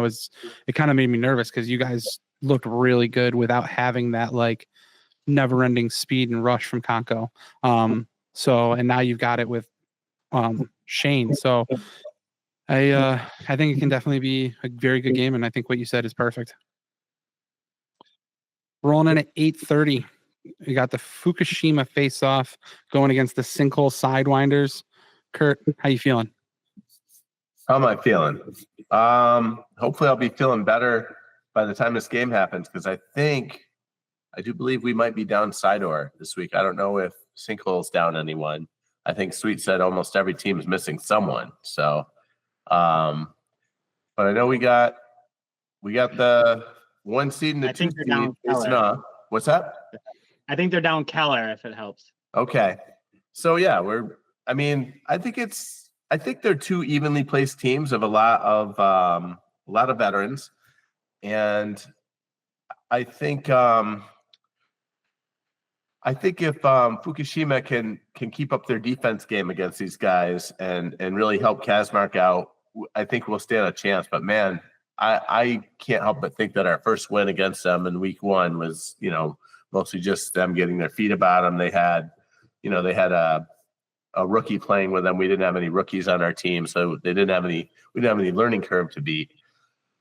it kind of made me nervous because you guys looked really good without having that like never-ending speed and rush from Conco. And now you've got it with Shane. So I think it can definitely be a very good game, and I think what you said is perfect. Rolling in at 8:30. You got the Fukushima face-off going against the Sinkhole Sidewinders. Kurt, how you feeling? How am I feeling? Hopefully I'll be feeling better by the time this game happens, because I do believe we might be down Sidor this week. I don't know if Sinkhole's down anyone. I think Sweet said almost every team is missing someone. So, but I know we got the 1 seed and the 2 seed facing off. What's that? I think they're down Keller, if it helps. Okay. So yeah, I think they're 2 evenly placed teams of a lot of veterans. And I think if Fukushima can keep up their defense game against these guys and really help Kazmark out, I think we'll stand a chance. But man, I can't help but think that our first win against them in week 1 was, mostly just them getting their feet about them. They had a rookie playing with them. We didn't have any rookies on our team, so we didn't have any learning curve to beat.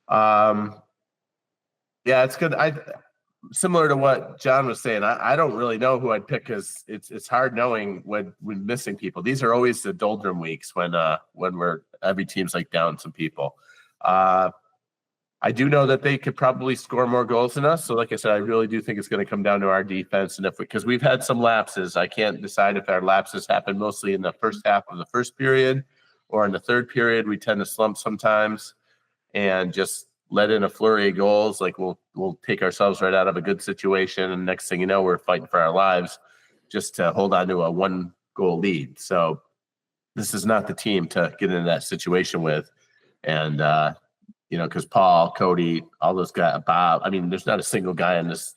Yeah, it's good. Similar to what John was saying, I don't really know who I'd pick, because it's hard knowing when missing people. These are always the doldrum weeks when every team's like down some people. I do know that they could probably score more goals than us. So like I said, I really do think it's going to come down to our defense. And because we've had some lapses, I can't decide if our lapses happen mostly in the first half of the first period or in the third period. We tend to slump sometimes and just let in a flurry of goals. Like we'll take ourselves right out of a good situation, and next thing you know, we're fighting for our lives just to hold on to a 1-goal lead. So this is not the team to get into that situation with. And because Paul, Cody, all those guys, Bob, there's not a single guy on this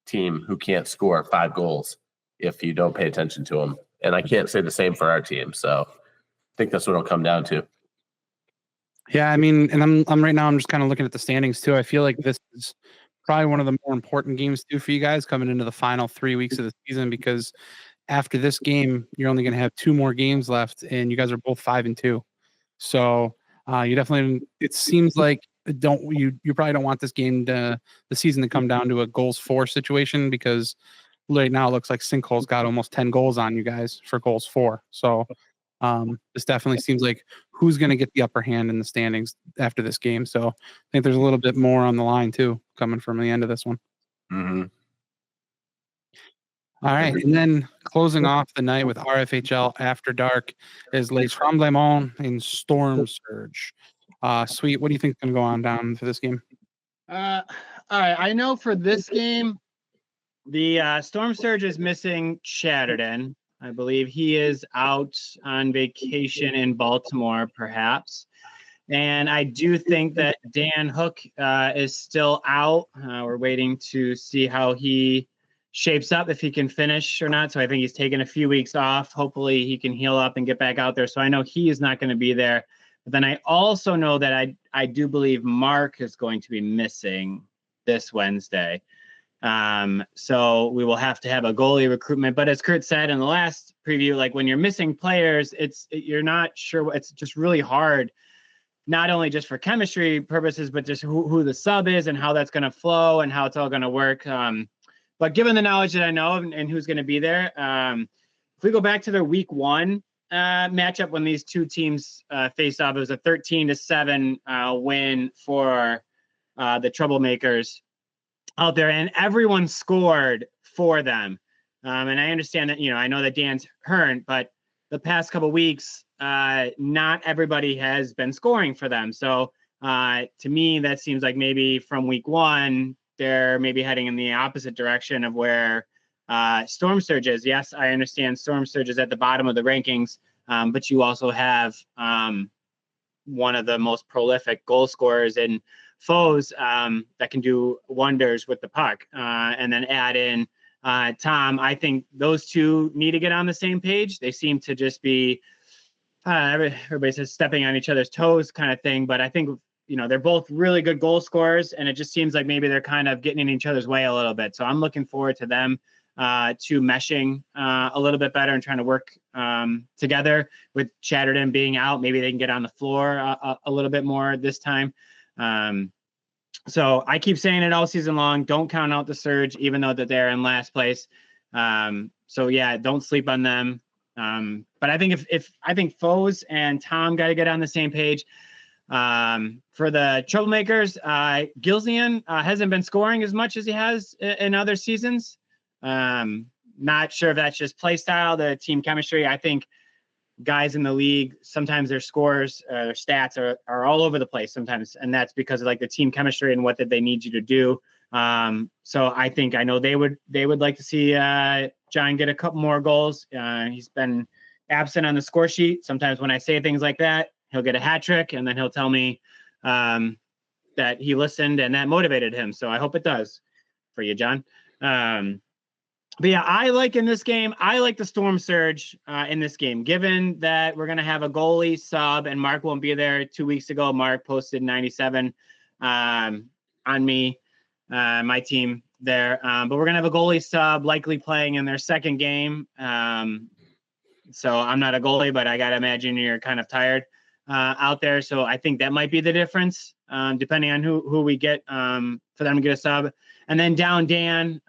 team who can't score 5 goals if you don't pay attention to them. And I can't say the same for our team. So I think that's what it'll come down to. Yeah, and I'm right now, I'm just kind of looking at the standings too. I feel like this is probably one of the more important games too for you guys coming into the final 3 weeks of the season, because after this game, you're only going to have 2 more games left, and you guys are both 5-2. So you definitely, it seems like you probably don't want this game the season to come down to a goals for situation, because right now it looks like Sinkhole's got almost 10 goals on you guys for goals for. So this definitely seems like who's going to get the upper hand in the standings after this game. So I think there's a little bit more on the line too coming from the end of this one. Mm-hmm. All right, and then closing off the night with RFHL After Dark is Les Tremblements in Storm Surge. Sweet, what do you think is going to go on down for this game? All right, I know for this game, the Storm Surge is missing Chatterton. I believe he is out on vacation in Baltimore, perhaps. And I do think that Dan Hook is still out. We're waiting to see how he shapes up, if he can finish or not. So I think he's taking a few weeks off. Hopefully he can heal up and get back out there. So I know he is not going to be there. But then I also know that I do believe Mark is going to be missing this Wednesday. So we will have to have a goalie recruitment. But as Kurt said in the last preview, like when you're missing players, you're not sure. It's just really hard, not only just for chemistry purposes, but just who the sub is and how that's going to flow and how it's all going to work. But given the knowledge that I know and who's going to be there, if we go back to their week 1 matchup when these 2 teams faced off, it was a 13-7 win for the Troublemakers out there, and everyone scored for them. And I understand that, I know that Dan's hurt, but the past couple of weeks, not everybody has been scoring for them. So to me, that seems like maybe from week 1, they're maybe heading in the opposite direction of where Storm Surge is. Yes, I understand Storm Surge is at the bottom of the rankings, but you also have one of the most prolific goal scorers in Foes that can do wonders with the puck. And then add in Tom. I think those 2 need to get on the same page. They seem to just be, everybody says stepping on each other's toes kind of thing. But I think, they're both really good goal scorers, and it just seems like maybe they're kind of getting in each other's way a little bit. So I'm looking forward to them to meshing a little bit better and trying to work together. With Chatterton being out, maybe they can get on the floor a little bit more this time. So I keep saying it all season long, don't count out the Surge, even though that they're in last place. So yeah, don't sleep on them. But I think if I think Foes and Tom got to get on the same page. For the Troublemakers, Gilzian hasn't been scoring as much as he has in other seasons. Not sure if that's just play style, the team chemistry. I think guys in the league, sometimes their scores, their stats are all over the place sometimes. And that's because of like the team chemistry and what that they need you to do. So I know they would like to see John get a couple more goals. He's been absent on the score sheet. Sometimes when I say things like that, he'll get a hat trick and then he'll tell me that he listened and that motivated him. So I hope it does for you, John. But yeah, I like the Storm Surge in this game, given that we're going to have a goalie sub and Mark won't be there. 2 weeks ago, Mark posted 97 on me, my team there. But we're going to have a goalie sub likely playing in their second game. So I'm not a goalie, but I got to imagine you're kind of tired out there. So I think that might be the difference, depending on who we get for them to get a sub. And then down Dan,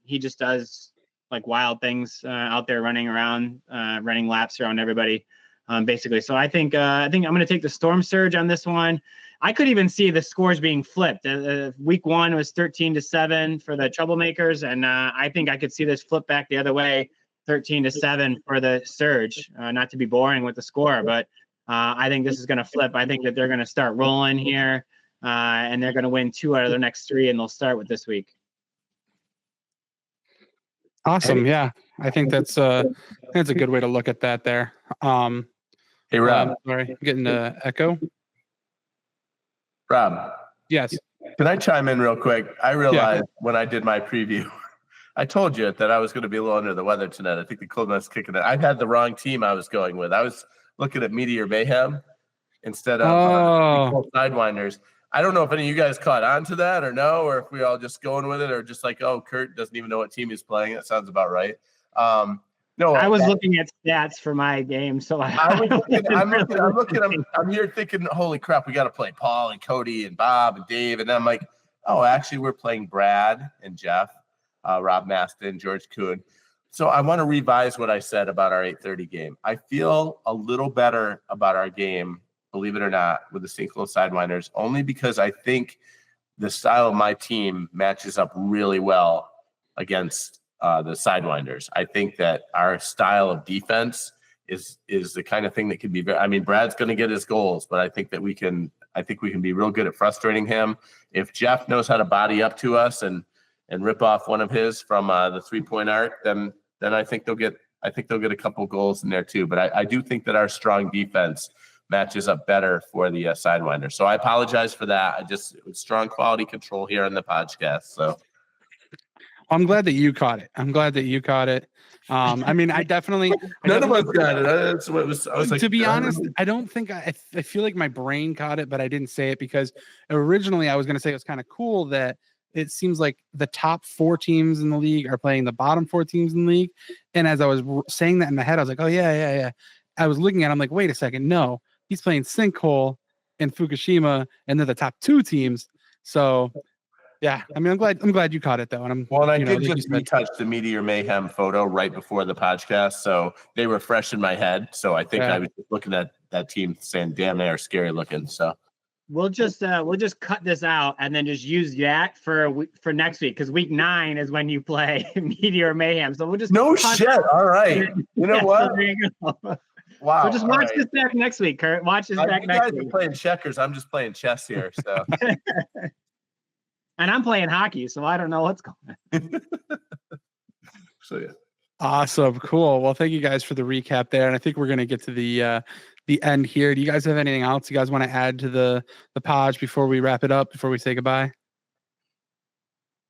he just does like wild things out there running around, running laps around everybody, basically. So I think I'm going to take the Storm Surge on this one. I could even see the scores being flipped. Week 1 was 13-7 for the Troublemakers, and I think I could see this flip back the other way, 13-7 for the Surge. Not to be boring with the score, but I think this is going to flip. I think that they're going to start rolling here. And they're going to win 2 out of their next 3, and they'll start with this week. Awesome. Yeah. I think that's a good way to look at that there. Hey, Rob. Sorry, I'm getting an echo. Rob. Yes. Can I chime in real quick? I realized when I did my preview, I told you that I was going to be a little under the weather tonight. I think the coldness kicking it. I had the wrong team I was going with. I was looking at Meteor Mayhem instead of Sidewinders. I don't know if any of you guys caught on to that or no, or if we all just going with it, or just like, oh, Kurt doesn't even know what team he's playing. That sounds about right. No, I was looking at stats for my game, so I'm here thinking, holy crap, we got to play Paul and Cody and Bob and Dave, and then I'm like, oh, actually, we're playing Brad and Jeff, Rob Maston, George Kuhn. So I want to revise what I said about our 8:30 game. I feel a little better about our game, believe it or not, with the St. Cloud Sidewinders, only because I think the style of my team matches up really well against the Sidewinders. I think that our style of defense is the kind of thing that can be very, I mean, Brad's going to get his goals, but I think we can be real good at frustrating him. If Jeff knows how to body up to us and rip off one of his from the 3-point arc, then I think they'll get a couple goals in there too. But I do think that our strong defense matches up better for the Sidewinder. So I apologize for that. It was strong quality control here on the podcast. So I'm glad that you caught it. I mean, I definitely none of us got it. That's what it was. I was like, to be honest, I don't think I feel like my brain caught it, but I didn't say it because originally I was going to say it was kind of cool that it seems like the top 4 teams in the league are playing the bottom 4 teams in the league. And as I was saying that in my head, I was like, oh yeah. I was looking at it, I'm like, wait a second. No, he's playing Sinkhole and Fukushima, and they're the top 2 teams. So yeah, I mean, I'm glad you caught it though. And I did just retouch the Meteor Mayhem photo right before the podcast, so they were fresh in my head. So I think I was just looking at that team saying, damn, they are scary looking. So we'll just cut this out and then just use that for next week, because week 9 is when you play Meteor Mayhem. So we'll just shit. All right. You know what? So there you go. Wow. So just watch this back next week, Kurt. Watch this back next week. You guys are playing checkers. I'm just playing chess here. So and I'm playing hockey, so I don't know what's going on. So yeah. Awesome. Cool. Well, thank you guys for the recap there. And I think we're going to get to the end here. Do you guys have anything else you guys want to add to the pod before we wrap it up, before we say goodbye?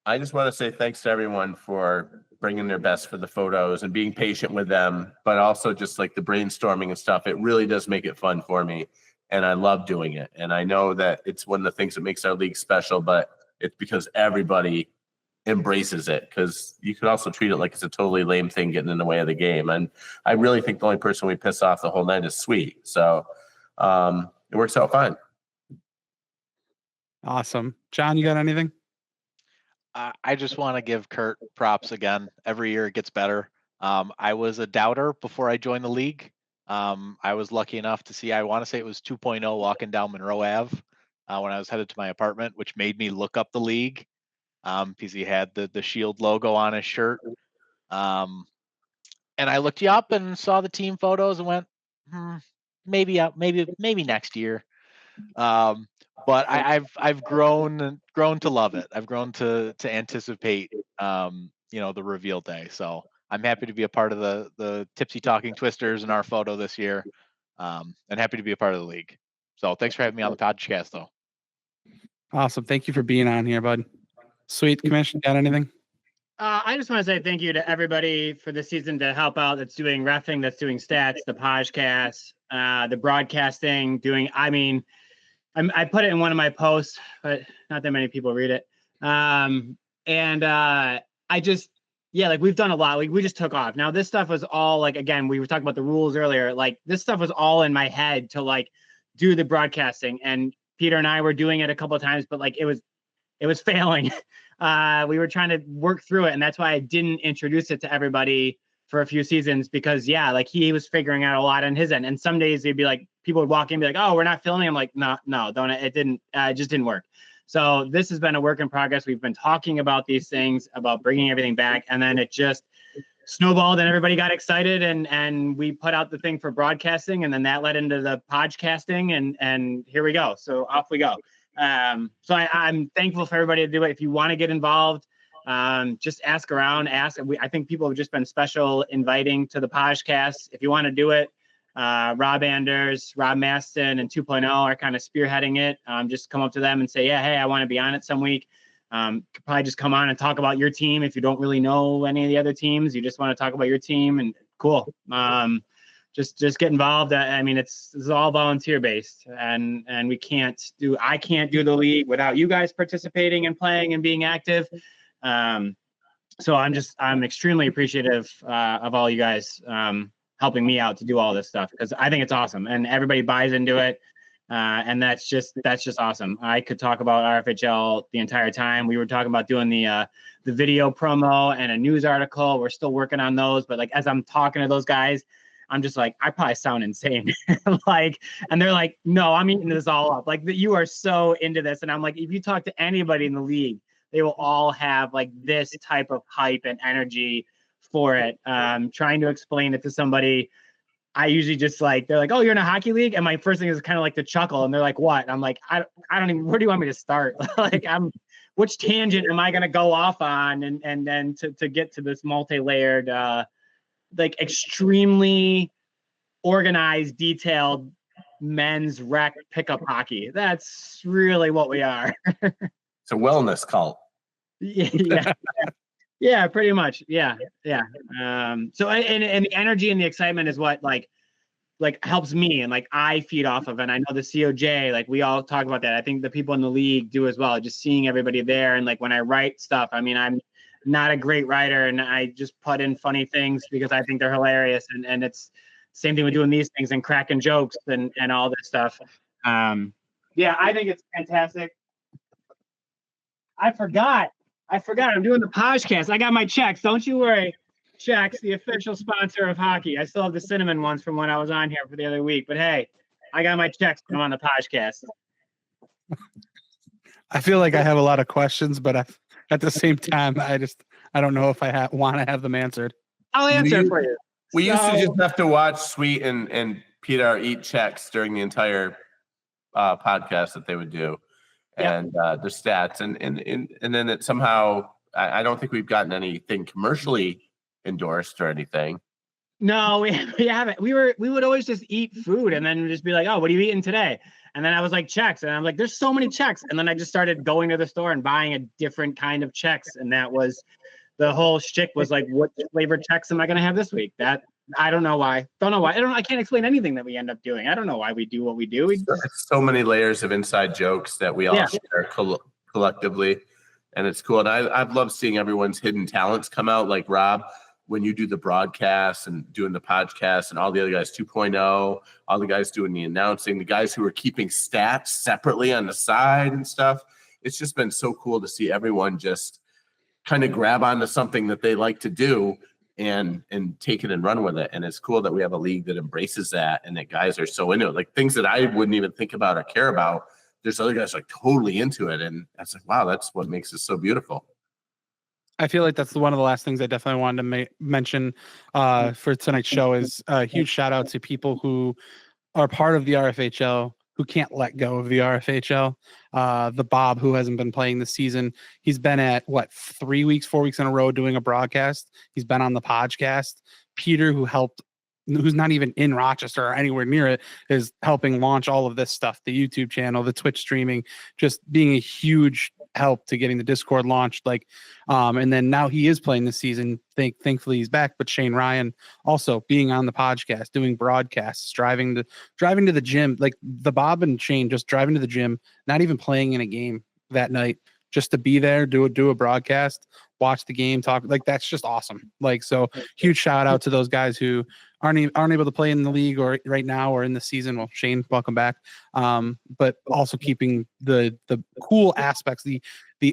I just want to say thanks to everyone for bringing their best for the photos and being patient with them, but also just like the brainstorming and stuff. It really does make it fun for me, and I love doing it. And I know that it's one of the things that makes our league special, but it's because everybody embraces it, because you could also treat it like it's a totally lame thing getting in the way of the game. And I really think the only person we piss off the whole night is Sweet. So it works out fine. Awesome. John, you got anything? I just want to give Kurt props again. Every year it gets better. I was a doubter before I joined the league. I was lucky enough to see, I want to say it was 2.0 walking down Monroe Ave when I was headed to my apartment, which made me look up the league because he had the Shield logo on his shirt. And I looked you up and saw the team photos and went, maybe next year. But I've grown to love it. I've grown to anticipate the reveal day. So I'm happy to be a part of the Tipsy Talking Twisters in our photo this year, and happy to be a part of the league. So thanks for having me on the podcast, though. Awesome. Thank you for being on here, bud. Sweet. Commission, got anything? I just want to say thank you to everybody for the season to help out. That's doing reffing, that's doing stats, the podcast, the broadcasting, I put it in one of my posts, but not that many people read it. We've done a lot. We just took off. Now this stuff was all again, we were talking about the rules earlier. This stuff was all in my head to do the broadcasting, and Peter and I were doing it a couple of times, but it was failing. We were trying to work through it, and that's why I didn't introduce it to everybody for a few seasons, because he was figuring out a lot on his end. And some days he'd be people would walk in and be like, "Oh, we're not filming." I'm like, no, don't. It just didn't work. So this has been a work in progress. We've been talking about these things, about bringing everything back, and then it just snowballed and everybody got excited, and we put out the thing for broadcasting, and then that led into the podcasting, and here we go. So off we go. So I'm thankful for everybody to do it. If you want to get involved, just ask around, I think people have just been special inviting to the podcast. If you want to do it, Rob Anders, Rob Maston, and 2.0 are kind of spearheading it. Just come up to them and say, yeah, hey, I want to be on it some week. Could probably just come on and talk about your team. If you don't really know any of the other teams, you just want to talk about your team, and cool. Just get involved. This is all volunteer based, and I can't do the league without you guys participating and playing and being active. So I'm extremely appreciative of all you guys helping me out to do all this stuff, because I think it's awesome and everybody buys into it. And that's just awesome. I could talk about RFHL the entire time. We were talking about doing the video promo and a news article. We're still working on those, but as I'm talking to those guys, I'm just I probably sound insane. And they're like, no, I'm eating this all up. You are so into this. And I'm like, if you talk to anybody in the league, they will all have this type of hype and energy for it. Trying to explain it to somebody, I usually just they're like, oh, you're in a hockey league? And my first thing is kind of to chuckle. And they're like, what? And I'm like, I don't even, where do you want me to start? Which tangent am I going to go off on? And then to get to this multi-layered, extremely organized, detailed men's rec pickup hockey. That's really what we are. It's a wellness cult. Yeah. Yeah, pretty much. Yeah. So and the energy and the excitement is what helps me, and I feed off of. And I know the COJ, we all talk about that. I think the people in the league do as well. Just seeing everybody there, and when I write stuff, I'm not a great writer, and I just put in funny things because I think they're hilarious. And it's same thing with doing these things and cracking jokes and all this stuff. Yeah, I think it's fantastic. I forgot. I'm doing the podcast. I got my checks. Don't you worry. Checks, the official sponsor of hockey. I still have the cinnamon ones from when I was on here for the other week. But hey, I got my checks from on the podcast. I feel like I have a lot of questions, but at the same time, I don't know if I want to have them answered. I'll answer it for you. We used to just have to watch Sweet and Peter eat checks during the entire podcast that they would do. And the stats, and then it somehow, I don't think we've gotten anything commercially endorsed or anything. No, we haven't. We would always just eat food and then just be like, oh, what are you eating today? And then I was like, checks, and I'm like, there's so many checks. And then I just started going to the store and buying a different kind of checks, and that was the whole shtick. Was what flavored checks am I going to have this week? That I don't know why. I can't explain anything that we end up doing. I don't know why we do what we do. It's so many layers of inside jokes that we all share collectively. and it's cool. And I've loved seeing everyone's hidden talents come out. Like Rob, when you do the broadcast and doing the podcast, and all the other guys 2.0, all the guys doing the announcing, the guys who are keeping stats separately on the side and stuff. It's just been so cool to see everyone just kind of grab onto something that they like to do and take it and run with it. And it's cool that we have a league that embraces that and that guys are so into it. Like things that I wouldn't even think about or care about, there's other guys like totally into it. And that's like, wow, that's what makes it so beautiful. I feel like that's one of the last things I definitely wanted to mention for tonight's show is a huge shout out to people who are part of the RFHL who can't let go of the RFHL. The Bob, who hasn't been playing this season, he's been at 4 weeks in a row doing a broadcast. He's been on the podcast. Peter, who's not even in Rochester or anywhere near it, is helping launch all of this stuff, the YouTube channel, the Twitch streaming, just being a huge help to getting the Discord launched. And then now he is playing this season. Thankfully he's back, but Shane Ryan also being on the podcast, doing broadcasts, driving to the gym, like the Bob and Shane just driving to the gym, not even playing in a game that night, just to be there, do a broadcast, watch the game, talk. Like that's just awesome. So huge shout out to those guys who aren't able to play in the league or right now or in the season. Well, Shane, welcome back. But also keeping the cool aspects, the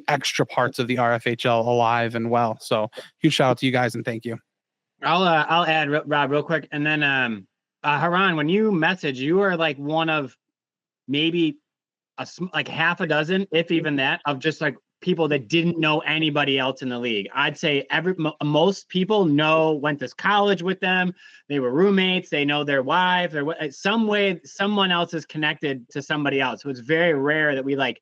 extra parts of the RFHL alive and well. So huge shout out to you guys and thank you. I'll add, Rob, real quick, and then Haran, when you message, you are like one of maybe like half a dozen, if even that, of just like people that didn't know anybody else in the league. I'd say most people went to college with them. They were roommates. They know their wife. Some way someone else is connected to somebody else. So it's very rare that we like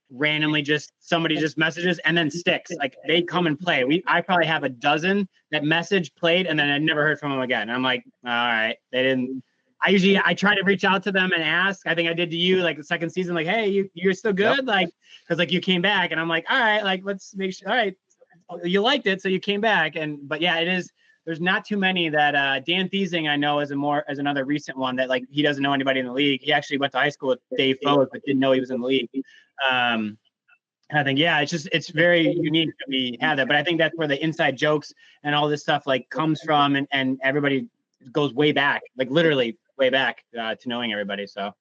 randomly somebody just messages and then sticks. Like they come and play. I probably have a dozen that message played and then I never heard from them again. And I'm like, all right, they didn't. I try to reach out to them and ask. I think I did to you like the second season, like, hey, you're still good? Yep. Like, because like you came back and I'm like, all right, like let's make sure. All right, you liked it, so you came back. But yeah, it is. There's not too many that Dan Thiesing I know as another recent one that like he doesn't know anybody in the league. He actually went to high school with Dave Foes, but didn't know he was in the league. I think it's very unique that we have that. But I think that's where the inside jokes and all this stuff like comes from, and everybody goes way back, like literally way back to knowing everybody. So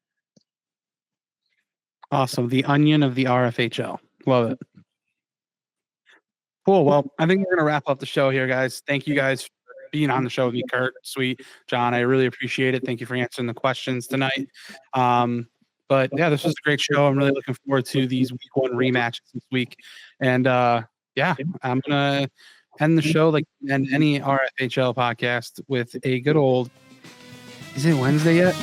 awesome. The onion of the RFHL. Love it. Cool. Well, I think we're going to wrap up the show here, guys. Thank you guys for being on the show with me, Kurt, Sweet, John. I really appreciate it. Thank you for answering the questions tonight. But yeah, this was a great show. I'm really looking forward to these week 1 rematches this week. And yeah, I'm going to end the show like end any RFHL podcast with a good old, is it Wednesday yet?